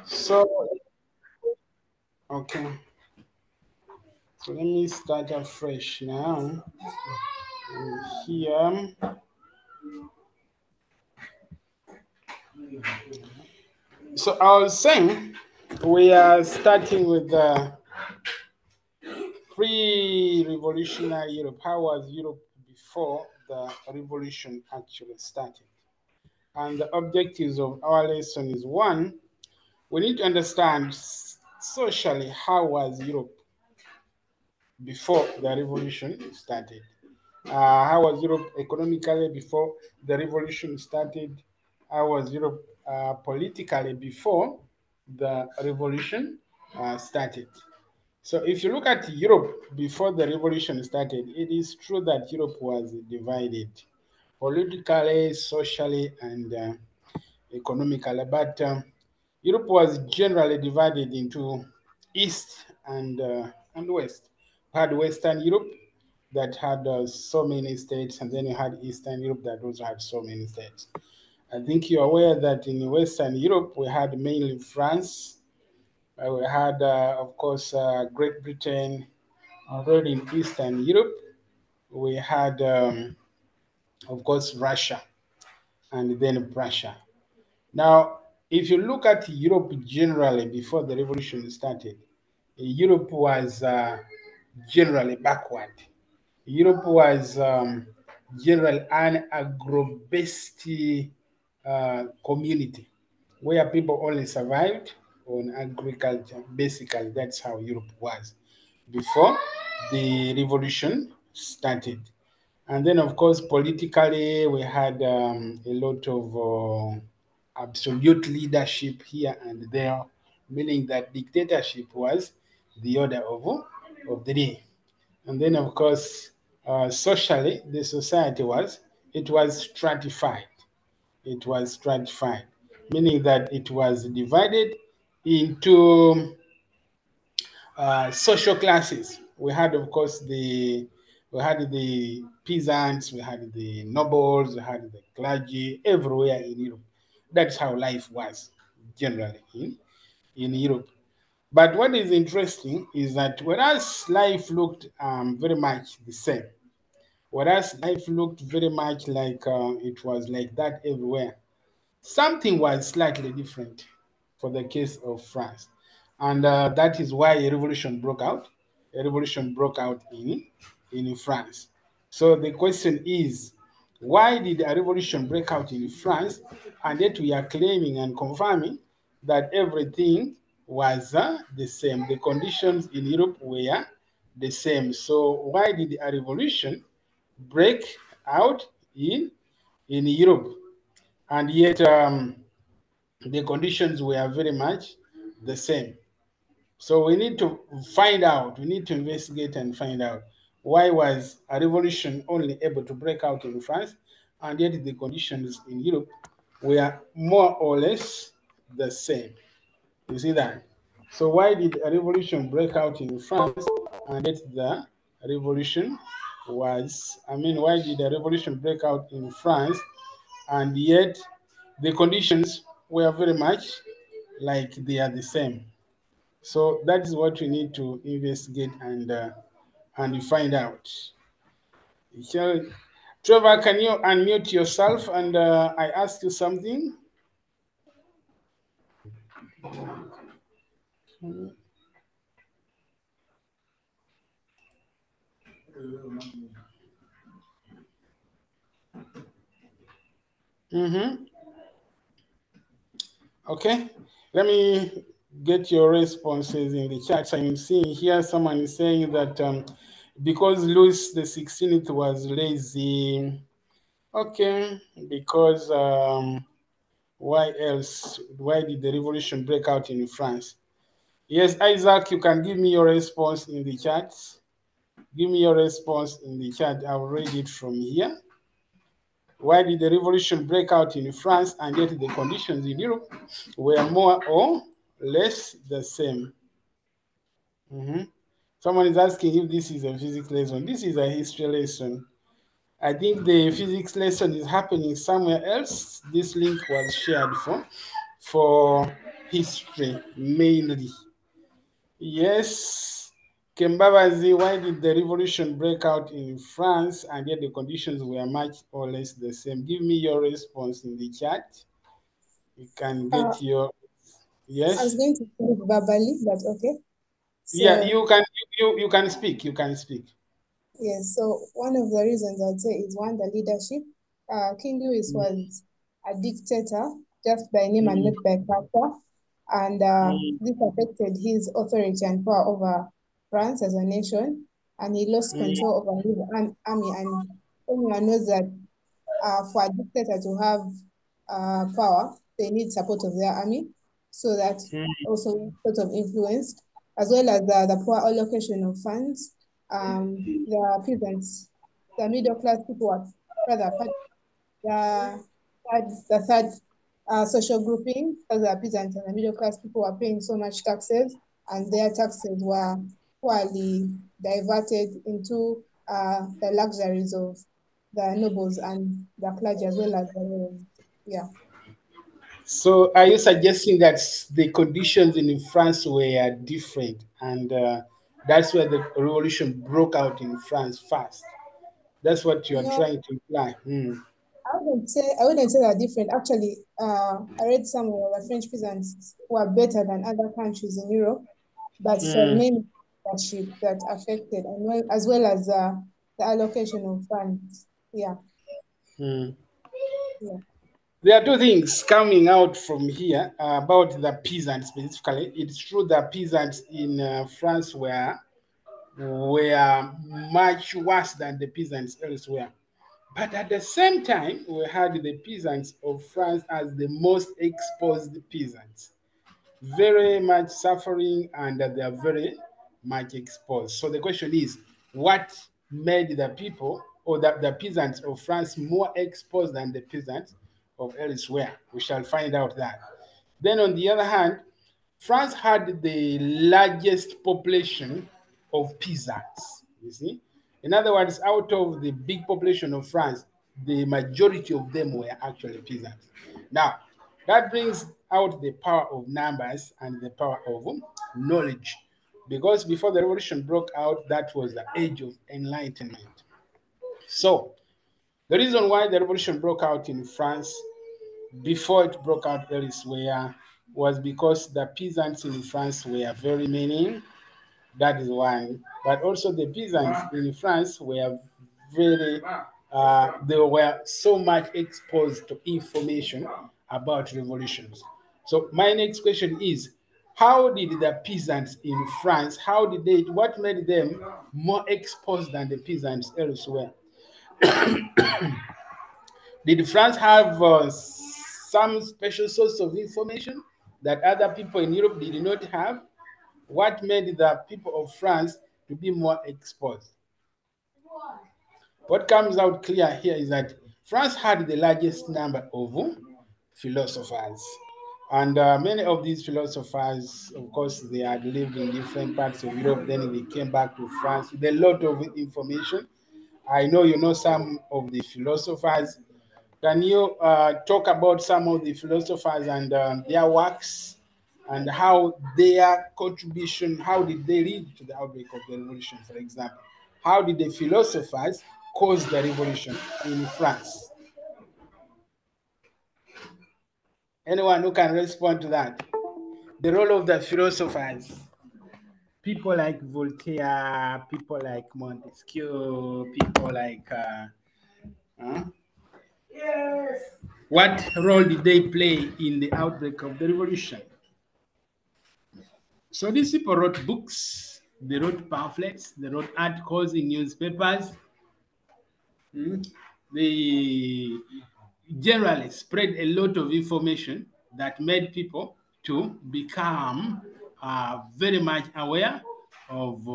So, okay. So let me start afresh now. Here. So I was saying we are starting with the pre-revolutionary Europe. How was Europe before the revolution actually started? And the objectives of our lesson is one, we need to understand socially how was Europe before the revolution started. How was Europe economically before the revolution started? How was Europe politically before the revolution started? So, if you look at Europe before the revolution started, it is true that Europe was divided politically, socially, and economically, but Europe was generally divided into East and West. We had Western Europe that had so many states, and then you had Eastern Europe that also had so many states. I think you're aware that in Western Europe we had mainly France, we had, of course, Great Britain. Already in Eastern Europe, we had, of course, Russia and then Prussia. Now, if you look at Europe generally before the revolution started, Europe was generally backward. Europe was generally an agro-based community where people only survived on agriculture. Basically, that's how Europe was before the revolution started. And then, of course, politically, we had a lot of absolute leadership here and there, meaning that dictatorship was the order of the day. And then, of course, socially, the society it was stratified. It was stratified, meaning that it was divided into social classes. We had, of course, we had the peasants, we had the nobles, we had the clergy everywhere in Europe. That's how life was generally in Europe. But what is interesting is that whereas life looked very much the same, whereas life looked very much like it was like that everywhere, something was slightly different for the case of France. And that is why a revolution broke out. A revolution broke out in France. So the question is, why did a revolution break out in France? And yet we are claiming and confirming that everything was the same. The conditions in Europe were the same. So why did a revolution break out in Europe? And yet the conditions were very much the same. So we need to find out, we need to investigate and find out why was a revolution only able to break out in France, and yet the conditions in Europe were more or less the same. You see that? So why did a revolution break out in France, and yet the revolution why did a revolution break out in France, and yet the conditions were very much like they are the same? So that is what we need to investigate and find out. Shall, Trevor, can you unmute yourself and I ask you something? Mm-hmm. Okay. Let me get your responses in the chat. I'm seeing here someone is saying that because Louis the 16th was lazy. Okay. Because why else? Why did the revolution break out in France? Yes, Isaac, you can give me your response in the chat. Give me your response in the chat. I'll read it from here. Why did the revolution break out in France and yet the conditions in Europe were more or less the same? Mhm. Someone is asking if this is a physics lesson. This is a history lesson. I think the physics lesson is happening somewhere else. This link was shared for history mainly. Yes. Kembabazi, why did the revolution break out in France and yet the conditions were much or less the same? Give me your response in the chat. You can Uh, get your I was yes. going to say it verbally, but okay. Yeah, So you can speak. You can speak. yes, so one of the reasons I'd say is one, the leadership. King Louis was a dictator just by name and Mm, not by character, and mm, this affected his authority and power over France as a nation, and he lost mm, control over his army. And everyone knows that for a dictator to have power, they need support of their army, so that mm, also sort of influence, as well as the poor allocation of funds. The peasants, the middle class people are rather the the third social grouping, as the peasants and the middle class people were paying so much taxes, and their taxes were poorly diverted into the luxuries of the nobles and the clergy as well as the royals. Yeah. So, are you suggesting that the conditions in France were different, and that's where the revolution broke out in France first? That's what you're No, trying to imply. Hmm. I wouldn't say they're different. Actually, I read somewhere the French peasants were better than other countries in Europe, but it was Hmm. mainly leadership that affected, and as well as the allocation of funds. Yeah, Hmm. yeah. There are two things coming out from here about the peasants specifically. It's true that peasants in France were much worse than the peasants elsewhere. But at the same time, we had the peasants of France as the most exposed peasants, very much suffering and they are very much exposed. So the question is, what made the people or the peasants of France more exposed than the peasants of elsewhere? We shall find out that. Then on the other hand, France had the largest population of peasants. You see, in other words, out of the big population of France, the majority of them were actually peasants. Now, that brings out the power of numbers and the power of knowledge. Because before the revolution broke out, that was the age of enlightenment. So, the reason why the revolution broke out in France before it broke out elsewhere was because the peasants in France were very many. That is one. But also the peasants in France were very, they were so much exposed to information about revolutions. So my next question is, how did the peasants in France, what made them more exposed than the peasants elsewhere? Did France have some special source of information that other people in Europe did not have? What made the people of France to be more exposed? What comes out clear here is that France had the largest number of philosophers. And many of these philosophers, of course, they had lived in different parts of Europe. Then they came back to France with a lot of information. I know you know some of the philosophers. Can you talk about some of the philosophers and their works and how their contribution, how did they lead to the outbreak of the revolution, for example? How did the philosophers cause the revolution in France? Anyone who can respond to that? The role of the philosophers, people like Voltaire, people like Montesquieu, people like, huh? What role did they play in the outbreak of the revolution? So these people wrote books, they wrote pamphlets, they wrote articles in newspapers. They generally spread a lot of information that made people to become very much aware of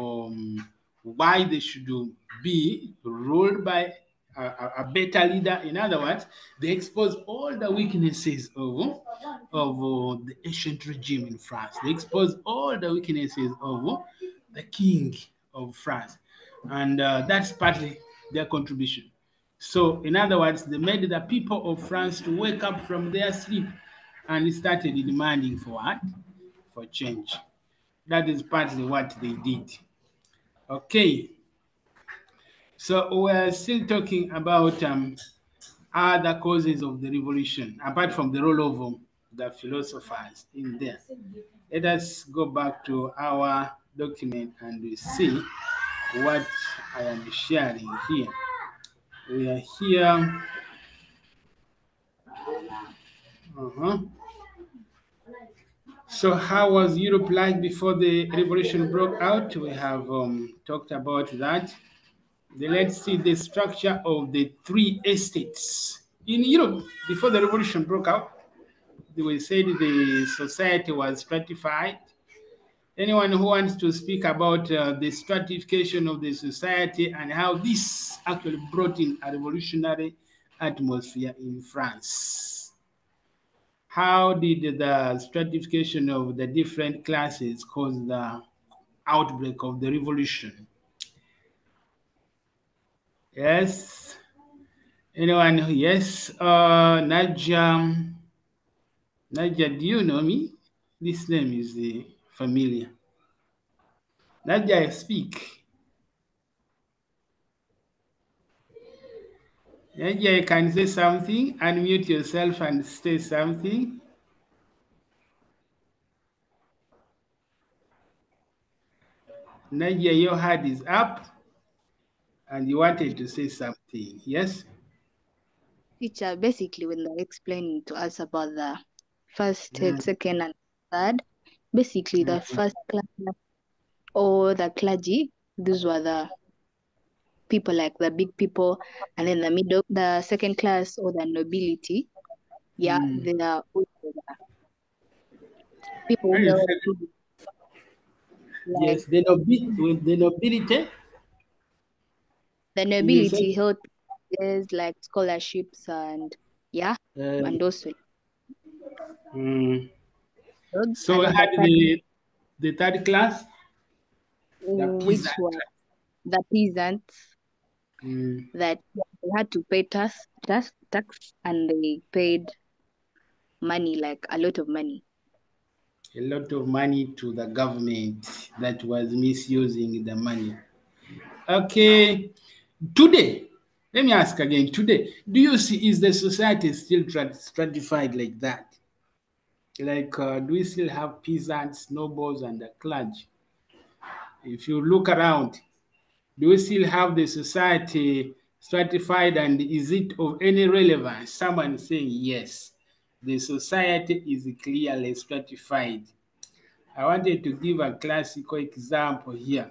why they should be ruled by a better leader. In other words, they expose all the weaknesses of the ancient regime in France. They expose all the weaknesses of the king of France, and that's partly their contribution. So, in other words, they made the people of France to wake up from their sleep and started demanding for what? For change. That is partly what they did. Okay, so we're still talking about other causes of the revolution, apart from the role of the philosophers in there. Let us go back to our document and we see what I am sharing here. We are here. Uh-huh. So, how was Europe like before the revolution broke out? We have talked about that. Then let's see the structure of the three estates in Europe before the revolution broke out. We said the society was stratified. Anyone who wants to speak about the stratification of the society and how this actually brought in a revolutionary atmosphere in France? How did the stratification of the different classes cause the outbreak of the revolution? Yes. Anyone? Yes. Nadia. Nadia, do you know me? This name is familiar. Nadia, I speak. Nadia, you can say something, unmute yourself and say something. Nadia, your hand is up and you wanted to say something. Yes? Teacher, basically, when they're explaining to us about the first, Mm, second, and third, basically the mm, first class or the clergy, these were the people like the big people, and then the middle, the second class or the nobility, yeah, mm. they are also the people How who you held say it? privilege, like Yes, the nobility. the You said, nobility held privileges like scholarships and yeah, uh, and also mm. So and we then the had third, the third class, the which peasant were class. the peasants Mm. that they had to pay tax, and they paid money, like a lot of money. A lot of money to the government that was misusing the money. Okay, today, let me ask again. Today, do you see is the society still stratified like that? Like, do we still have peasants, nobles, and the clergy? If you look around, do we still have the society stratified, and is it of any relevance? Someone saying yes, the society is clearly stratified. I wanted to give a classical example here.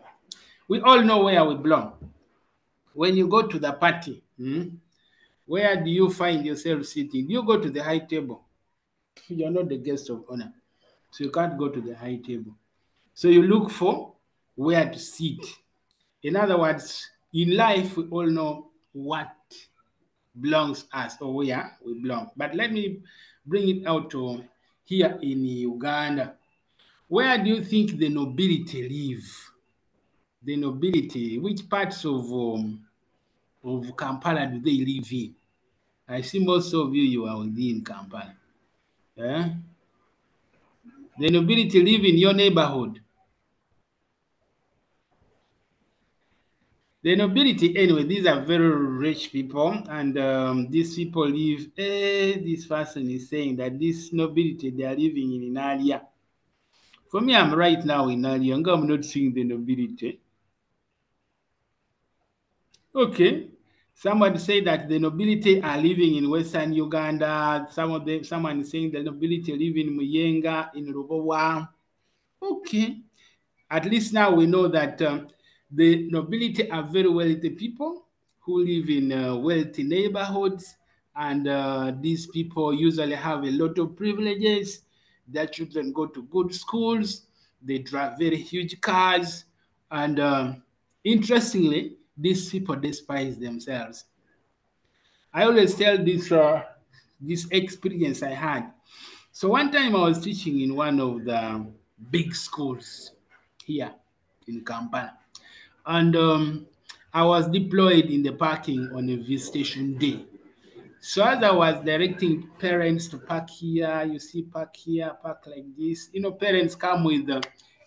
We all know where we belong. When you go to the party, where do you find yourself sitting? Do you go to the high table? You're not the guest of honor, so you can't go to the high table. So you look for where to sit. In other words, in life, we all know what belongs us or where we belong. But let me bring it out to here in Uganda. Where do you think the nobility live? The nobility, which parts of Kampala do they live in? I see most of you are within Kampala. Eh? The nobility live in your neighborhood. The nobility, anyway, these are very rich people, and these people live. This person is saying that this nobility they are living in Inalia. For me, I'm right now in Inalia. I'm not seeing the nobility. Okay. Somebody say that the nobility are living in Western Uganda. Someone is saying the nobility live in Muyenga, in Rubowa. Okay. At least now we know that the nobility are very wealthy people who live in wealthy neighborhoods, and these people usually have a lot of privileges. Their children go to good schools, they drive very huge cars, and interestingly, these people despise themselves. I always tell this experience I had. So one time I was teaching in one of the big schools here in Kampala, and I was deployed in the parking on a visitation day. So as I was directing parents to park here, you see park here, park like this. You know, parents come with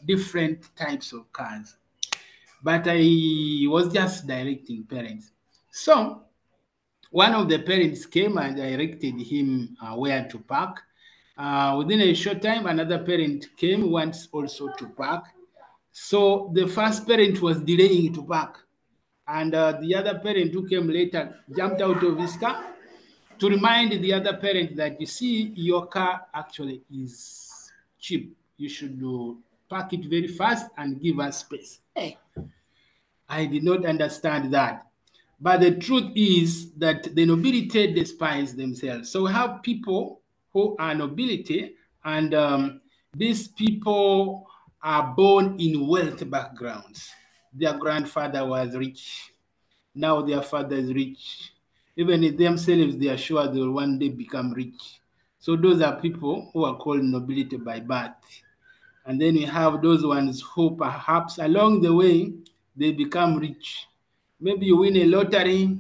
different types of cars. But I was just directing parents. So one of the parents came and directed him where to park. Within a short time, another parent came, wants also to park. So the first parent was delaying to park, and the other parent who came later jumped out of his car to remind the other parent that, you see, your car actually is cheap. You should park it very fast and give us space. Hey, I did not understand that. But the truth is that the nobility despise themselves. So we have people who are nobility, and these people are born in wealth backgrounds. Their grandfather was rich. Now their father is rich. Even in themselves, they are sure they will one day become rich. So those are people who are called nobility by birth. And then we have those ones who perhaps along the way they become rich. Maybe you win a lottery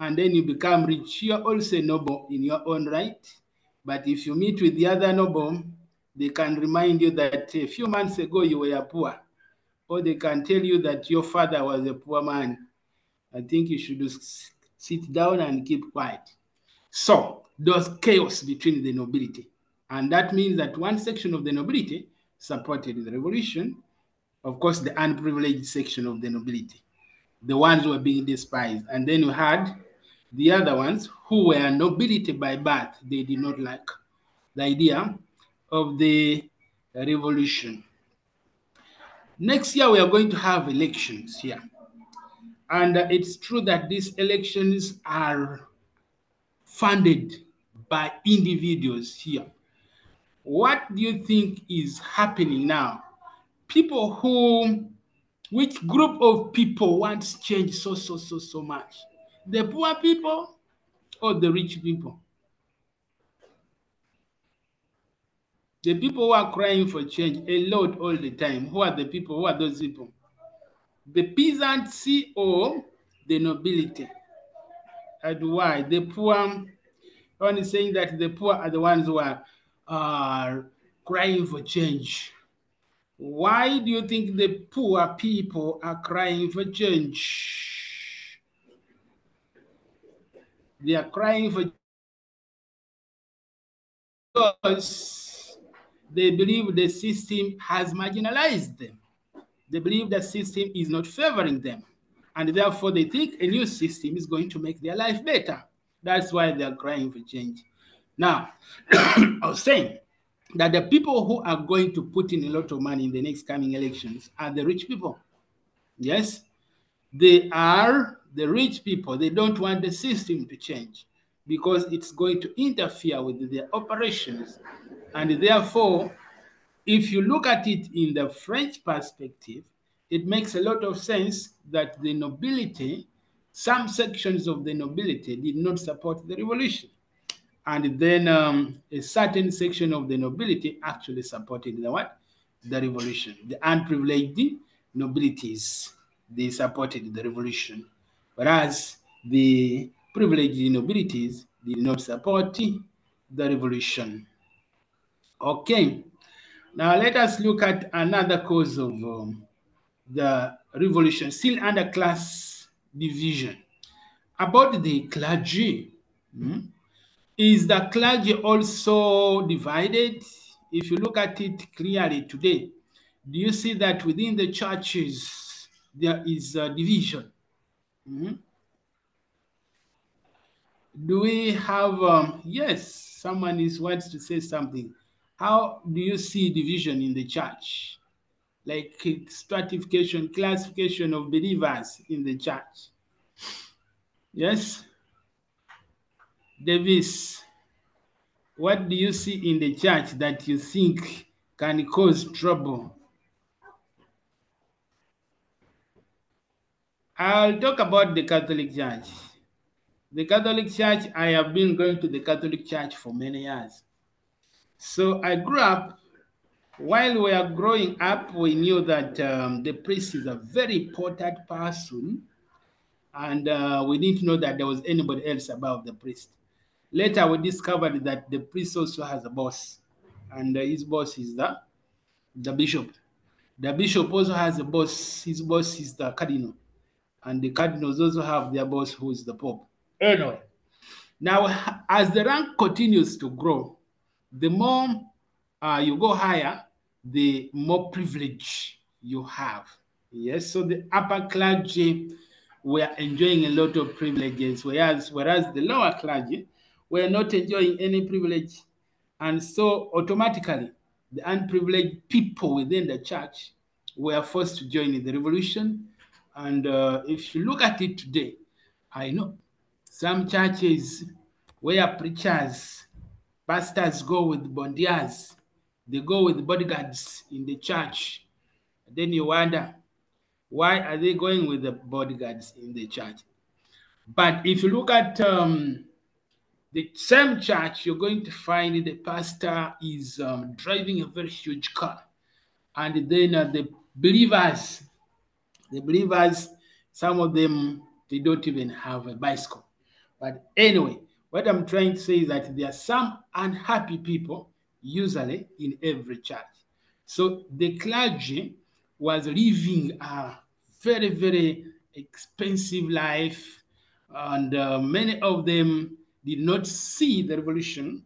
and then you become rich. You are also noble in your own right. But if you meet with the other noble, they can remind you that a few months ago you were poor. Or they can tell you that your father was a poor man. I think you should just sit down and keep quiet. So there's chaos between the nobility. And that means that one section of the nobility supported the revolution, of course, the unprivileged section of the nobility, the ones who were being despised. And then you had the other ones who were nobility by birth. They did not like the idea of the revolution. Next year, we are going to have elections here. And it's true that these elections are funded by individuals here. What do you think is happening now? People who, which group of people wants change so much? The poor people or the rich people? The people who are crying for change a lot all the time. Who are the people? Who are those people? The peasants or the nobility? And why? The poor, one is saying that the poor are the ones who are crying for change. Why do you think the poor people are crying for change? They are crying for because they believe the system has marginalized them. They believe the system is not favoring them. And therefore, they think a new system is going to make their life better. That's why they are crying for change. Now, I was saying that the people who are going to put in a lot of money in the next coming elections are the rich people. Yes, they are the rich people. They don't want the system to change because it's going to interfere with their operations. And therefore, if you look at it in the French perspective, it makes a lot of sense that the nobility, some sections of the nobility did not support the revolution. And then a certain section of the nobility actually supported the what? The revolution. The unprivileged nobilities, they supported the revolution. Whereas the privileged nobilities did not support the revolution. Okay, now let us look at another cause of the revolution, still under class division. About the clergy. Is the clergy also divided? If you look at it clearly today, do you see that within the churches there is a division? Mhm. Do we have, yes, someone wants to say something. How do you see division in the church? Like stratification, classification of believers in the church? Yes, Davis. What do you see in the church that you think can cause trouble? I'll talk about the Catholic Church. The Catholic Church, I have been going to the Catholic Church for many years. So I grew up, while we are growing up, we knew that the priest is a very important person, and we didn't know that there was anybody else above the priest. Later, we discovered that the priest also has a boss, and his boss is the bishop. The bishop also has a boss. His boss is the cardinal, and the cardinals also have their boss, who is the pope. Anyway, now as the rank continues to grow, the more you go higher, the more privilege you have. Yes, so the upper clergy were enjoying a lot of privileges, whereas the lower clergy were not enjoying any privilege. And so automatically, the unprivileged people within the church were forced to join in the revolution. And if you look at it today, I know some churches where preachers, pastors go with bondiers, they go with bodyguards in the church. Then you wonder, why are they going with the bodyguards in the church? But if you look at the same church, you're going to find the pastor is driving a very huge car. And then the believers, some of them, they don't even have a bicycle. But anyway, what I'm trying to say is that there are some unhappy people, usually in every church. So the clergy was living a very, very expensive life, and many of them did not see the revolution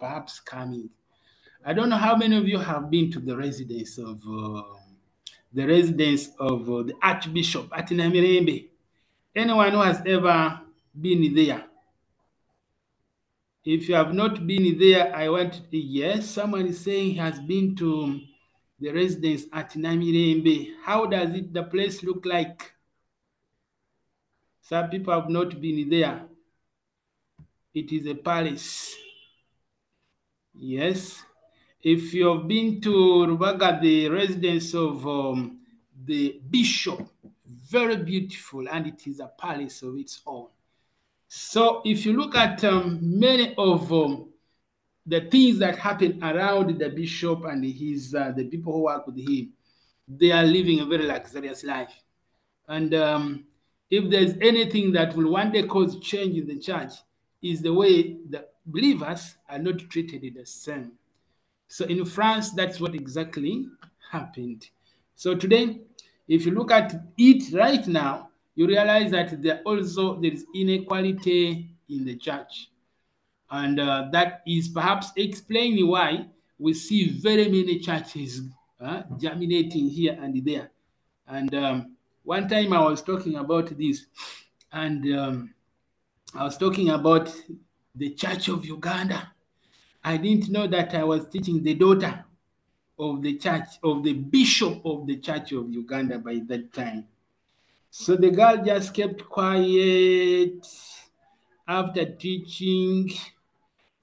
perhaps coming. I don't know how many of you have been to the residence of the Archbishop at Namirembe. Anyone who has ever been there? If you have not been there, I want yes, someone is saying he has been to the residence at Namirembe. How does the place look like? Some people have not been there. It is a palace. Yes. If you have been to Rubaga, the residence of the bishop, very beautiful, and it is a palace of its own. So if you look at many of the things that happen around the bishop and the people who work with him, they are living a very luxurious life. And if there's anything that will one day cause change in the church, is the way the believers are not treated the same. So in France, that's what exactly happened. So today, if you look at it right now, you realize that there is inequality in the church. And that is perhaps explaining why we see very many churches germinating here and there. And one time I was talking about this, and I was talking about the Church of Uganda. I didn't know that I was teaching the daughter of the church, of the bishop of the Church of Uganda by that time. So the girl just kept quiet after teaching.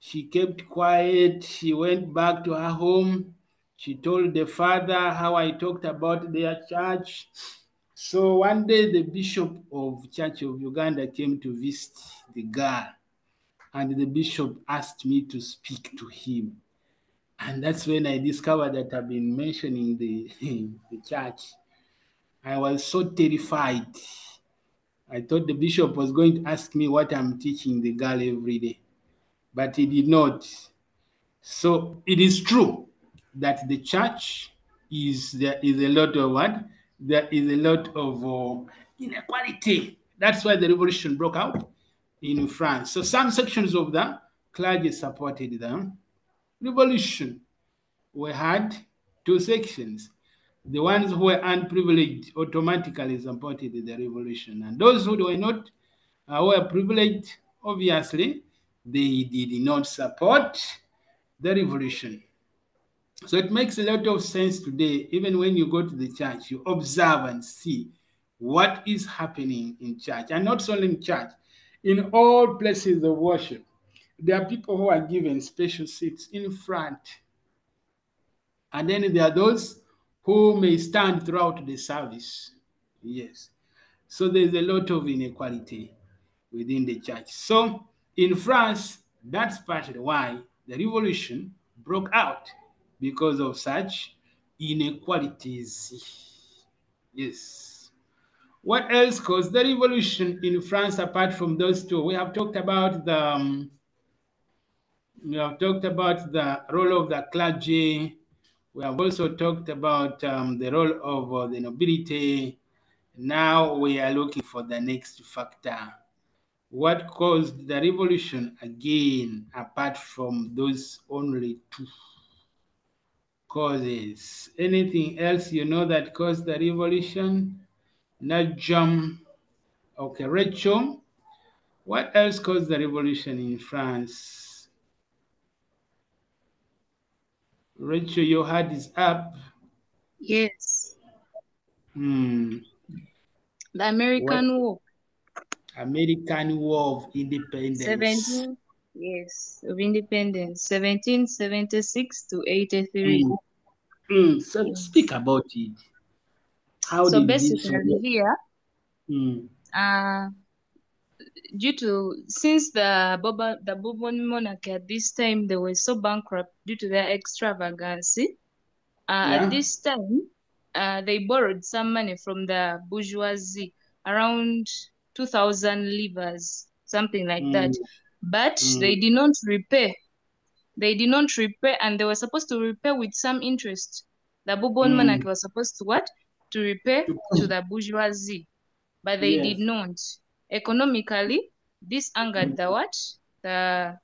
She kept quiet. She went back to her home. She told the father how I talked about their church. So one day the bishop of Church of Uganda came to visit the girl, and the bishop asked me to speak to him. And that's when I discovered that I've been mentioning the church. I was so terrified. I thought the bishop was going to ask me what I'm teaching the girl every day, but he did not. So it is true that the church there is a lot of what? There is a lot of inequality. That's why the revolution broke out in France. So some sections of the clergy supported the revolution. We had two sections. The ones who were unprivileged automatically supported the revolution, and those who were not, who were privileged, obviously, they did not support the revolution. So it makes a lot of sense today, even when you go to the church, you observe and see what is happening in church, and not only in church, in all places of worship. There are people who are given special seats in front, and then there are those who may stand throughout the service. Yes. So there's a lot of inequality within the church. So in France, that's partly why the revolution broke out, because of such inequalities. Yes. What else caused the revolution in France apart from those two? We have talked about We have talked about the role of the clergy. We have also talked about the role of the nobility. Now we are looking for the next factor. What caused the revolution again, apart from those only two causes? Anything else you know that caused the revolution? Najam. Okay, Rachel. What else caused the revolution in France? Rachel, your hand is up. Yes, Hmm. the What? American War. American War of Independence. 17, yes, of independence, 1776 to 83. Hmm. Hmm. So speak Yes. about it. How So did this basically work? here, Hmm. uh, due to since the Bourbon monarchy at this time they were so bankrupt due to their extravagance. At Yeah. this time, they borrowed some money from the bourgeoisie, around 2,000 livres, something like Hmm. that. But Hmm. they did not repay. They did not repay, and they were supposed to repay with some interest. The Bourbon Hmm. monarchy was supposed to what? To repay to the bourgeoisie, but they did Yes. not. Economically, this angered the what? The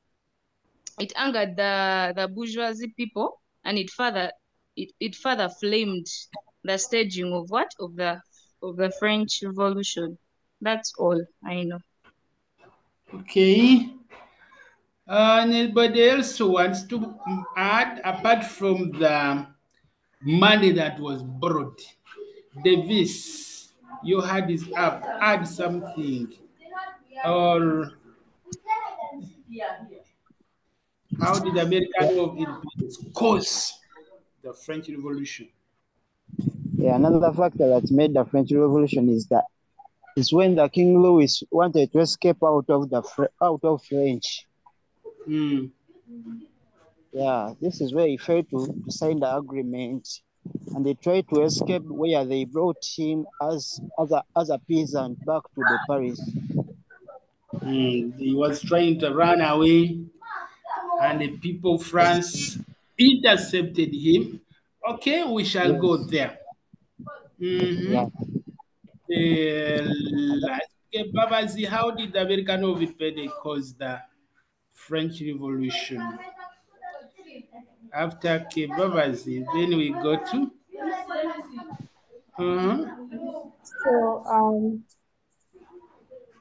it angered the bourgeoisie people, and it further flamed the staging of what? Of the French Revolution. That's all I know. Okay. Anybody else who wants to add apart from the money that was borrowed? Davis, you had this up. Add something. Or how did the American Yeah, War of Independence cause the French Revolution? yeah. Another factor that made the French Revolution is when the King Louis wanted to escape out of French. Hmm. Yeah, this is where he failed to sign the agreement, and they tried to escape where they brought him as a peasant back to the Paris. Hmm. He was trying to run away, and the people of France intercepted him. Okay, we shall go Yes, there. yeah. Mm-hmm. Okay, Babazi, how did the American War of Independence cause the French Revolution? After Babazi, then we go to. Uh-huh. So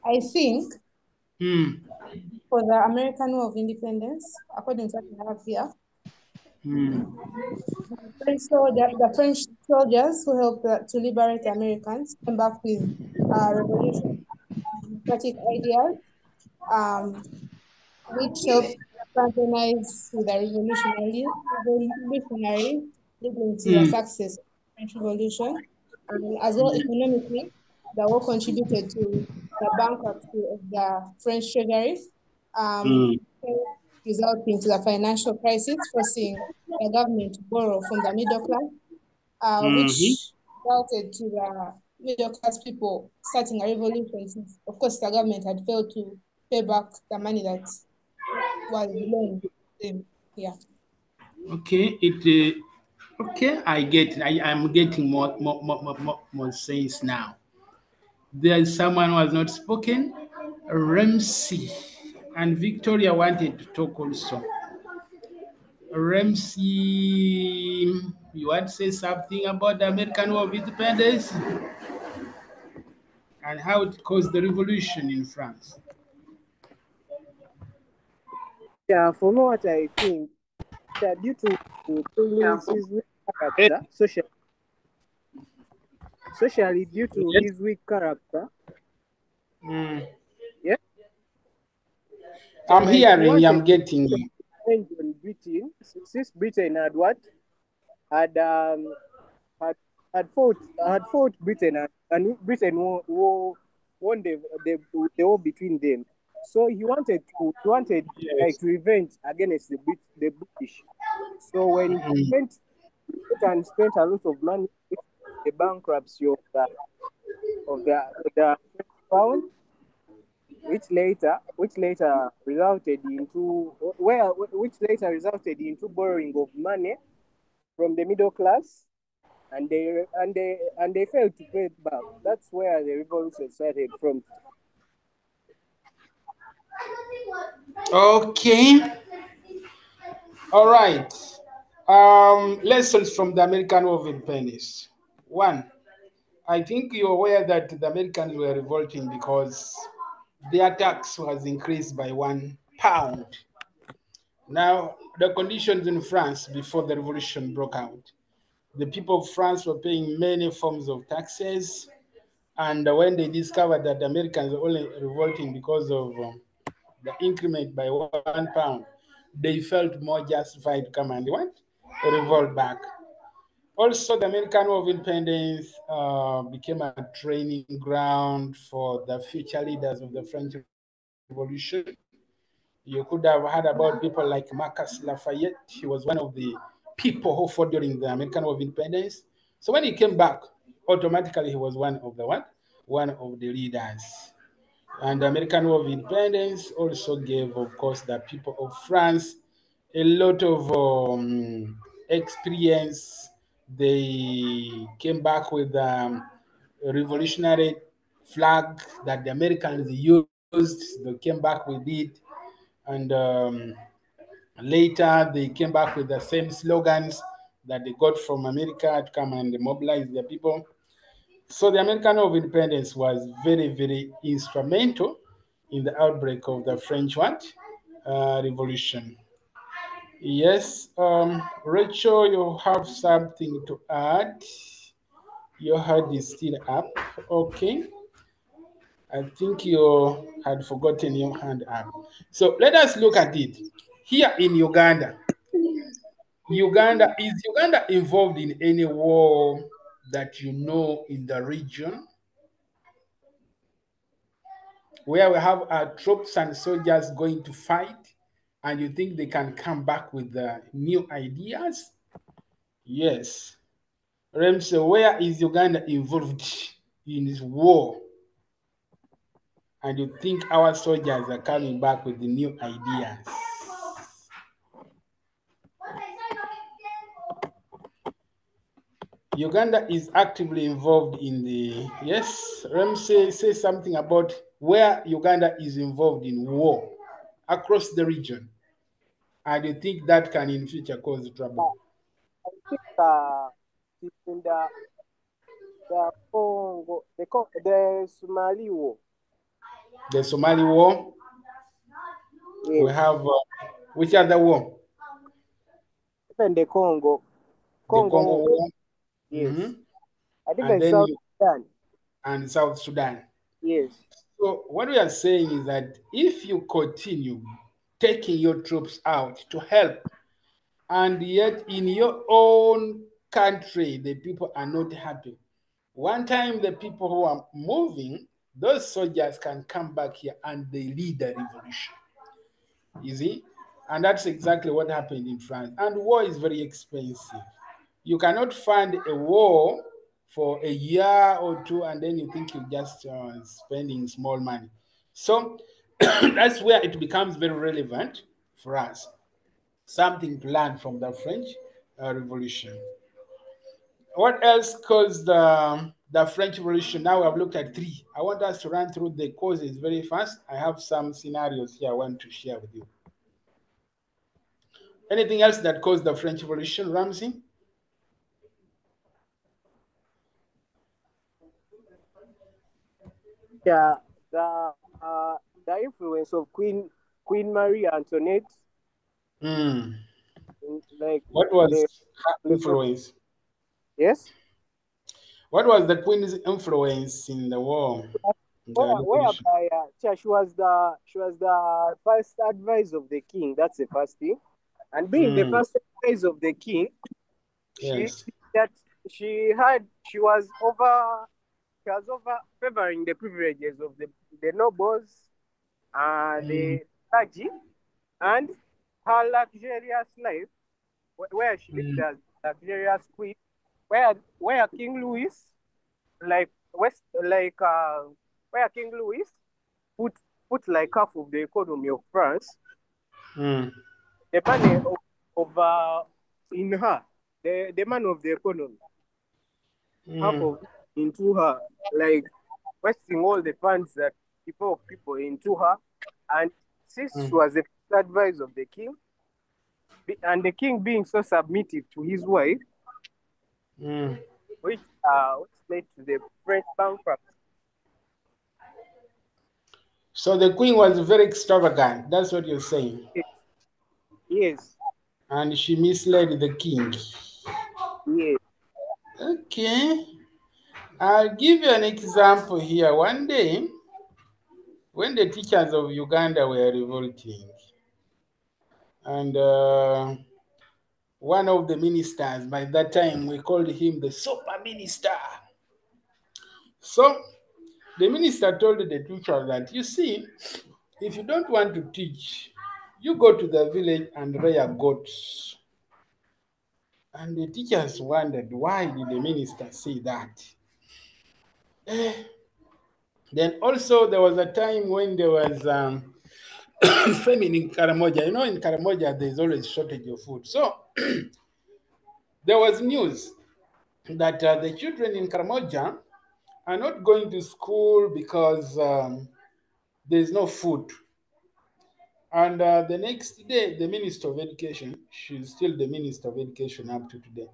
I think Hmm. for the American War of Independence, according to what I have here, Hmm. The French soldiers who helped to liberate the Americans came back with revolution democratic ideas, um, which helped fraternize with the revolutionaries, leading to the Hmm. success of the French Revolution. And as well, economically, the war contributed to the bankruptcy of the French treasuries, Hmm. resulting to the financial crisis, forcing the government to borrow from the middle class, Hmm. which resulted to the middle class people starting a revolution since, of course, the government had failed to pay back the money that was loaned to them. Yeah. Okay, okay, I get it. I'm getting more sense now. There's someone who has not spoken. Ramsey and Victoria wanted to talk also. Ramsey, you want to say something about the American War of Independence and how it caused the revolution in France? Yeah, for me, what I think that due to King Louis's weak Eh, character, socially due to Yes. his weak character, Mm. yeah, I'm like he hearing, wanted I'm to getting you. revenge on Britain since Britain had what had had had fought Britain and Britain won the war between them. So he wanted like Yes. to revenge against the British. So when he Mm. spent a lot of money in the bankruptcy of the French pound, which later resulted into borrowing of money from the middle class, and they failed to pay it back. That's where the revolution started from. Okay. All right. Lessons from the American War of Independence. One, I think you're aware that the Americans were revolting because their tax was increased by £1. Now, the conditions in France before the revolution broke out, the people of France were paying many forms of taxes. And when they discovered that the Americans were only revolting because of the increment by £1, they felt more justified to come and what? Revolt back. Also, the American War of Independence became a training ground for the future leaders of the French Revolution. You could have heard about people like Marcus Lafayette. He was one of the people who fought during the American War of Independence. So when he came back, automatically he was one of the what? One of the leaders. And the American War of Independence also gave, of course, the people of France a lot of experience. They came back with a revolutionary flag that the Americans used. They came back with it, and later they came back with the same slogans that they got from America to come and mobilize the people. So the American War of Independence was very, very instrumental in the outbreak of the French what? Revolution. Yes, Rachel, you have something to add. Your hand is still up. Okay. I think you had forgotten your hand up. So let us look at it. Here in Uganda, is Uganda involved in any war that you know in the region where we have our troops and soldiers going to fight, and you think they can come back with new ideas? Yes. Remso, where is Uganda involved in this war? And you think our soldiers are coming back with the new ideas? Uganda is actively involved in the, yes, Ramsey say something about where Uganda is involved in war across the region. And you think that can in future cause trouble? I think it's in the Congo, the Somali War. The Somali War. Yes. We have which other war? Even the Congo. The Congo War. War. Yes. I think And it's then South Sudan. And South Sudan. Yes. So what we are saying is that if you continue taking your troops out to help, and yet in your own country the people are not happy, one time the people who are moving, those soldiers can come back here and they lead the revolution. You see? And that's exactly what happened in France. And war is very expensive. You cannot fund a war for a year or two and then you think you're just spending small money. So that's where it becomes very relevant for us. Something to learn from the French Revolution. What else caused the French Revolution? Now I've looked at three. I want us to run through the causes very fast. I have some scenarios here I want to share with you. Anything else that caused the French Revolution, Ramsey? Yeah, the influence of Queen Marie Antoinette, like What was the her influence? yes, What was the Queen's influence in the war? whereby she was the first advice of the king. That's the first thing, and being the first advice of the king, Yes. she was over favoring the privileges of the nobles, the clergy, and her luxurious life, where she lived as luxurious queen, where King Louis, like where King Louis put put like half of the economy of France, Mm. the money of in her, the man of the economy, half Mm. of it into her, like wasting all the funds that people into her. And since she Mm. was the first advice of the king, and the king being so submissive to his wife, Mm. which led to the French bankruptcy. So the queen was very extravagant. That's what you're saying. Yes, And she misled the king. yes, Okay. I'll give you an example here. One day, when the teachers of Uganda were revolting, and one of the ministers, by that time, we called him the super minister. So the minister told the teacher that, you see, if you don't want to teach, you go to the village and rear goats. And the teachers wondered, why did the minister say that? Eh, Then also there was a time when there was famine in Karamoja. You know, in Karamoja there's always shortage of food. So there was news that the children in Karamoja are not going to school because there's no food. And the next day, the Minister of Education, she's still the Minister of Education up to today,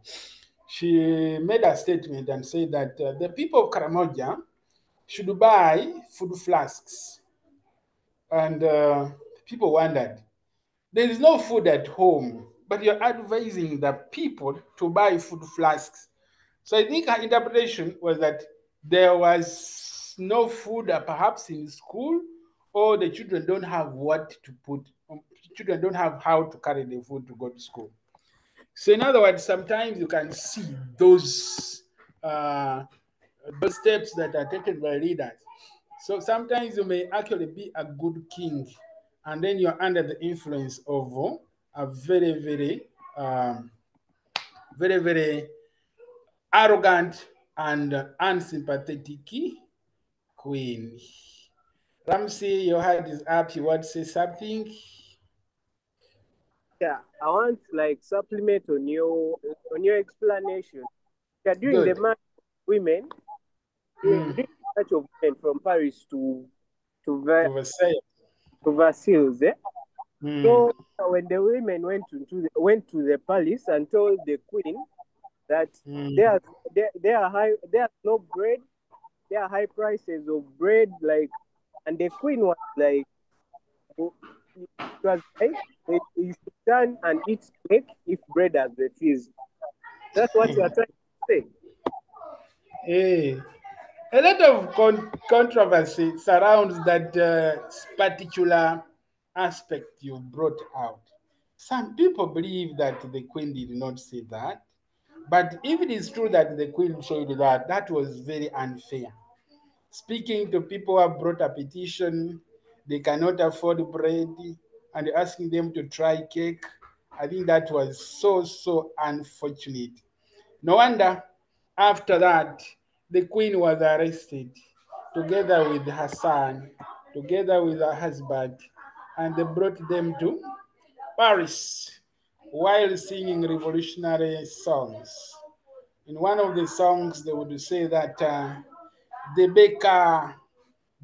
she made a statement and said that the people of Karamoja should buy food flasks. And people wondered, there is no food at home, but you're advising the people to buy food flasks. So I think her interpretation was that there was no food perhaps in school, or the children don't have what to put, children don't have how to carry the food to go to school. So in other words, sometimes you can see uh, those steps that are taken by leaders. So sometimes you may actually be a good king, and then you're under the influence of a very arrogant and unsympathetic queen. Ramsey, your hand is up. You want to say something? yeah. I want like supplement on your explanation. Yeah, during the Good. march of women, Mm. during the march of women from Paris to To Versailles. to Versailles, eh? Mm. So when the women went to the palace and told the queen that Mm. there there's no bread, there are high prices of bread, like, and the queen was like, oh, it was like, you should turn and eat snake if bread has refused. That's what you are trying to say. Hey. A lot of controversy surrounds that particular aspect you brought out. Some people believe that the queen did not say that, but if it is true that the queen showed that, that was very unfair. Speaking to people who have brought a petition, they cannot afford bread, and asking them to try cake, I think that was so unfortunate. No wonder after that, the queen was arrested together with her son, together with her husband, and they brought them to Paris while singing revolutionary songs. In one of the songs, they would say that the baker,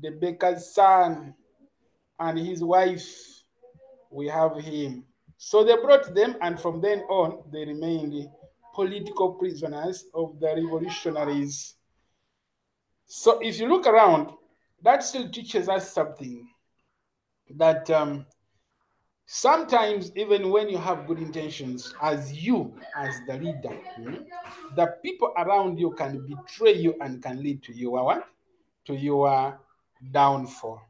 the baker's son, and his wife, we have him. So they brought them, and from then on, they remained political prisoners of the revolutionaries. So if you look around, that still teaches us something that sometimes, even when you have good intentions, as you, as the leader, the people around you can betray you and can lead to your what? To your downfall.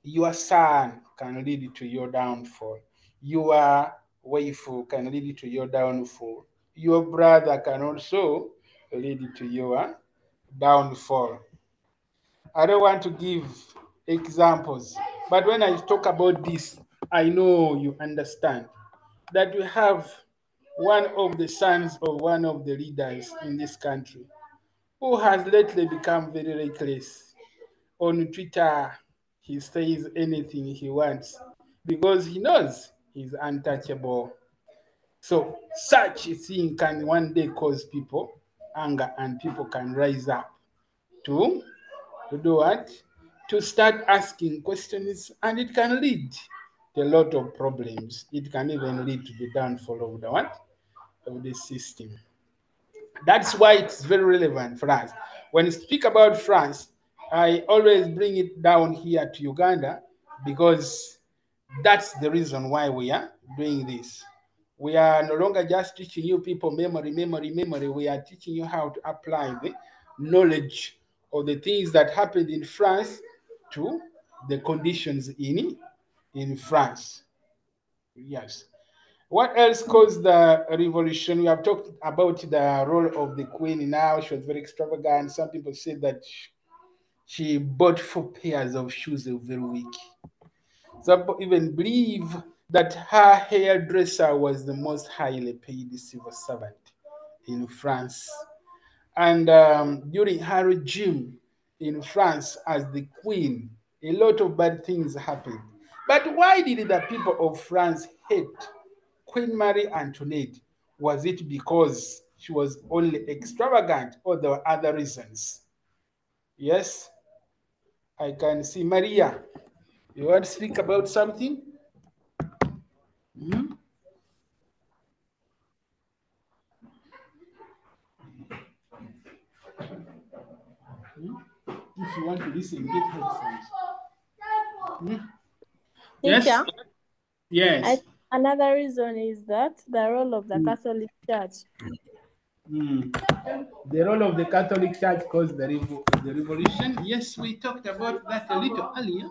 Your son can lead to your downfall. Your wife can lead to your downfall. Your brother can also lead to your downfall. I don't want to give examples, but when I talk about this, I know you understand that we have one of the sons of one of the leaders in this country who has lately become very reckless on Twitter. he says anything he wants because he knows he's untouchable. So such a thing can one day cause people anger, and people can rise up to do what? To start asking questions, and it can lead to a lot of problems. It can even lead to the downfall of the what? Of the system. That's why it's very relevant for us. When you speak about France, I always bring it down here to Uganda because that's the reason why we are doing this. We are no longer just teaching you people memory, memory, memory. We are teaching you how to apply the knowledge of the things that happened in France to the conditions in France. Yes. What else caused the revolution? We have talked about the role of the queen now. She was very extravagant. Some people say that she bought 4 pairs of shoes every week. Some people even believe that her hairdresser was the most highly paid civil servant in France. And during her regime in France as the queen, a lot of bad things happened. But why did the people of France hate Queen Marie Antoinette? Was it because she was only extravagant, or there were other reasons? Yes, I can see Maria. You want to speak about something? Hmm? If you want to listen, get headphones. Hmm? Yes? Teacher, Yes. another reason is that the role of the Catholic Church. The role of the Catholic Church caused the revolution. Yes, we talked about that a little earlier.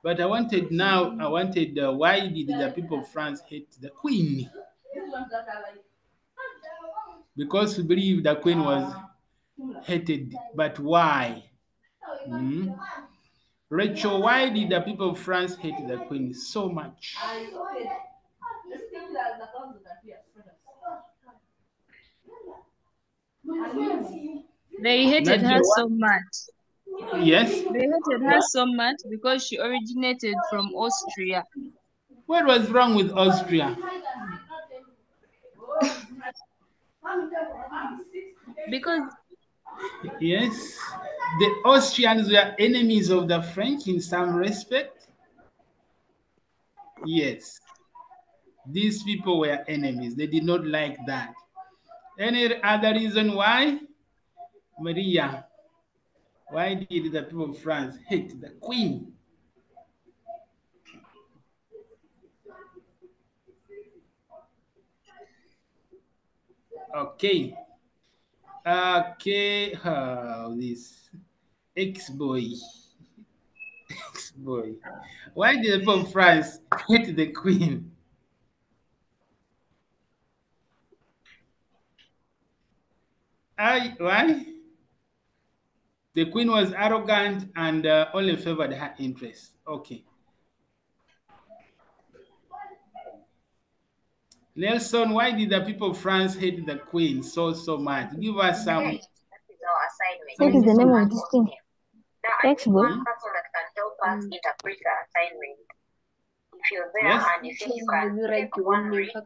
But I wanted why did the people of France hate the Queen? Because we believe the Queen was hated. But why? Hmm? Rachel, why did the people of France hate the Queen so much? They hated Nadia, her so much. yes. They hated her so much because she originated from Austria. What was wrong with Austria? Because Yes, the Austrians were enemies of the French in some respect. Yes, these people were enemies. They did not like that. Any other reason why? Maria, why did the people of France hate the Queen? Okay. Okay. This ex-boy. Ex-boy. Why did the people of France hate the Queen? Why? The Queen was arrogant and only favored her interests. Okay. Nelson, why did the people of France hate the Queen so much? Give us some. What is the name of this thing? Textbook? If you're there Yes. and you think you can take one read, how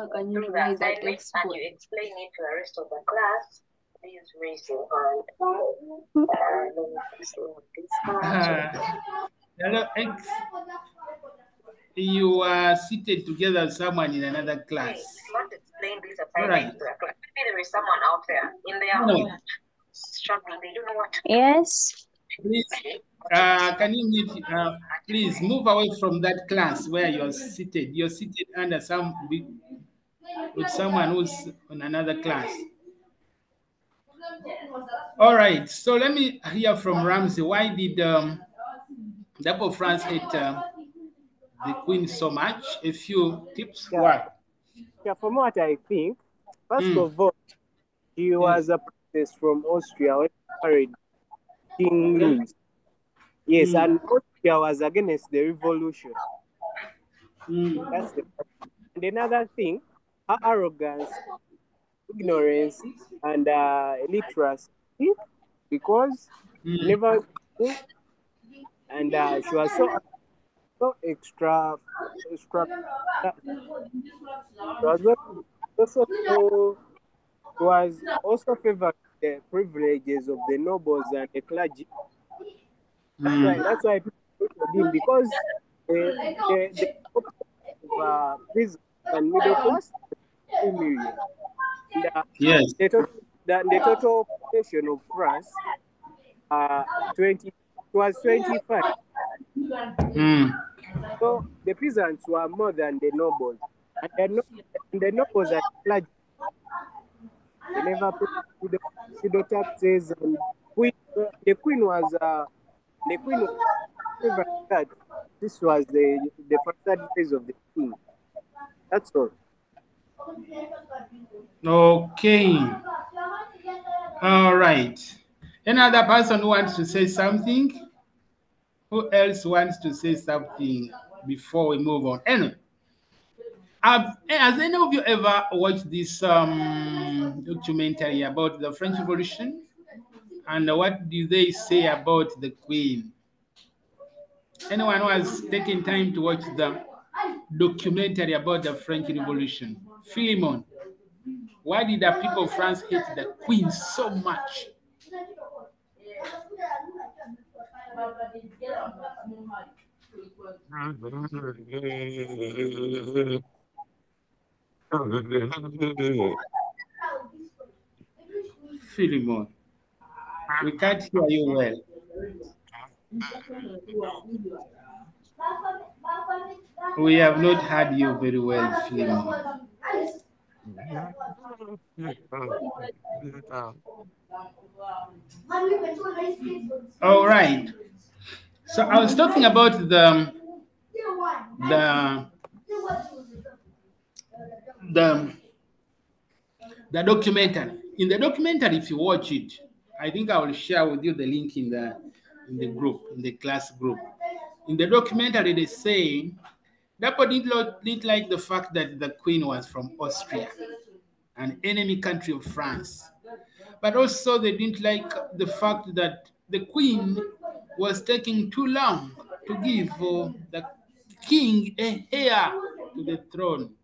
can you do the assignment and you explain it to the rest of the class, please raise your hand. Hello, X. You are seated together with someone in another class. If you want to explain this assignment to the class, maybe there is someone out there in their No. struggling, they don't know what to do. Yes. Please, can you please move away from that class where you're seated. You're seated under with someone who's in another class. All right. So let me hear from Ramsey. Why did the people of France hate the Queen so much? A few tips. Yeah. Why? Yeah, from what I think, first of all, she Yes. was a princess from Austria when she married King Louis. Yes, and Austria was against the revolution. That's the first. And another thing, her arrogance, ignorance, and illiteracy, because never and she was so extra. She was also so was also favored the privileges of the nobles and the clergy. That's why people voted him because the population of peasants and middle class is 3 million, and Yes. the total population of France 20 was 25. Mm. So the peasants were more than the nobles, and the nobles and clergy, they never paid the taxes, and queen, the queen was favored that this was the first advice of the king. That's all. Okay. All right. Another person who wants to say something? Who else wants to say something before we move on? Anyway, has any of you ever watched this documentary about the French Revolution? And what do they say about the Queen? Anyone who has taken time to watch the documentary about the French Revolution? Philemon, why did the people of France hate the Queen so much? Philemon, we can't hear you well. We have not heard you very well, Philemon. All right. So I was talking about the the the documentary. In the documentary, if you watch it, I think I will share with you the link in the group, in the class group. In the documentary, they say that didn't like the fact that the queen was from Austria, an enemy country of France. But also they didn't like the fact that the queen was taking too long to give the king a heir to the throne.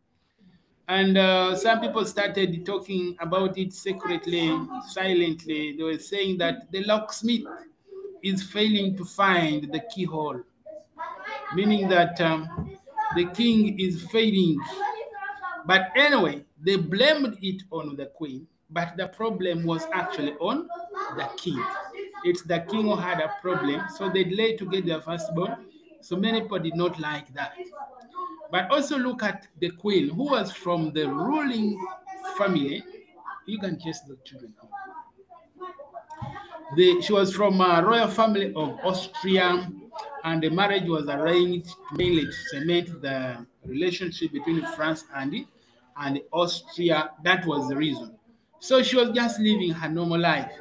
And some people started talking about it secretly, silently. They were saying that the locksmith is failing to find the keyhole, meaning that the king is failing. But anyway, they blamed it on the queen, but the problem was actually on the king. It's the king who had a problem, so they delayed to get their firstborn. So many people did not like that. But also look at the queen, who was from the ruling family. You can chase the children home. She was from a royal family of Austria, and the marriage was arranged mainly to cement the relationship between France and Austria. That was the reason. So she was just living her normal life.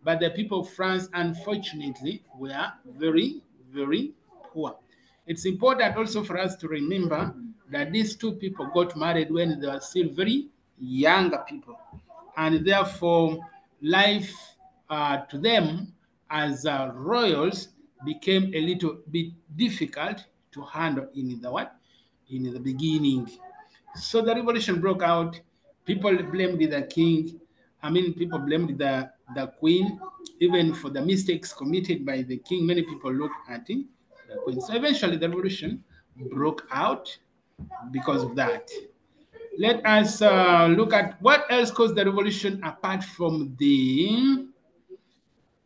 But the people of France, unfortunately, were very, very poor. It's important also for us to remember that these two people got married when they were still very younger people, and therefore life to them as royals became a little bit difficult to handle in the beginning. So the revolution broke out. People blamed the king. I mean, people blamed the queen, even for the mistakes committed by the king. Many people looked at the queen. So eventually, the revolution broke out because of that. Let us look at what else caused the revolution apart from the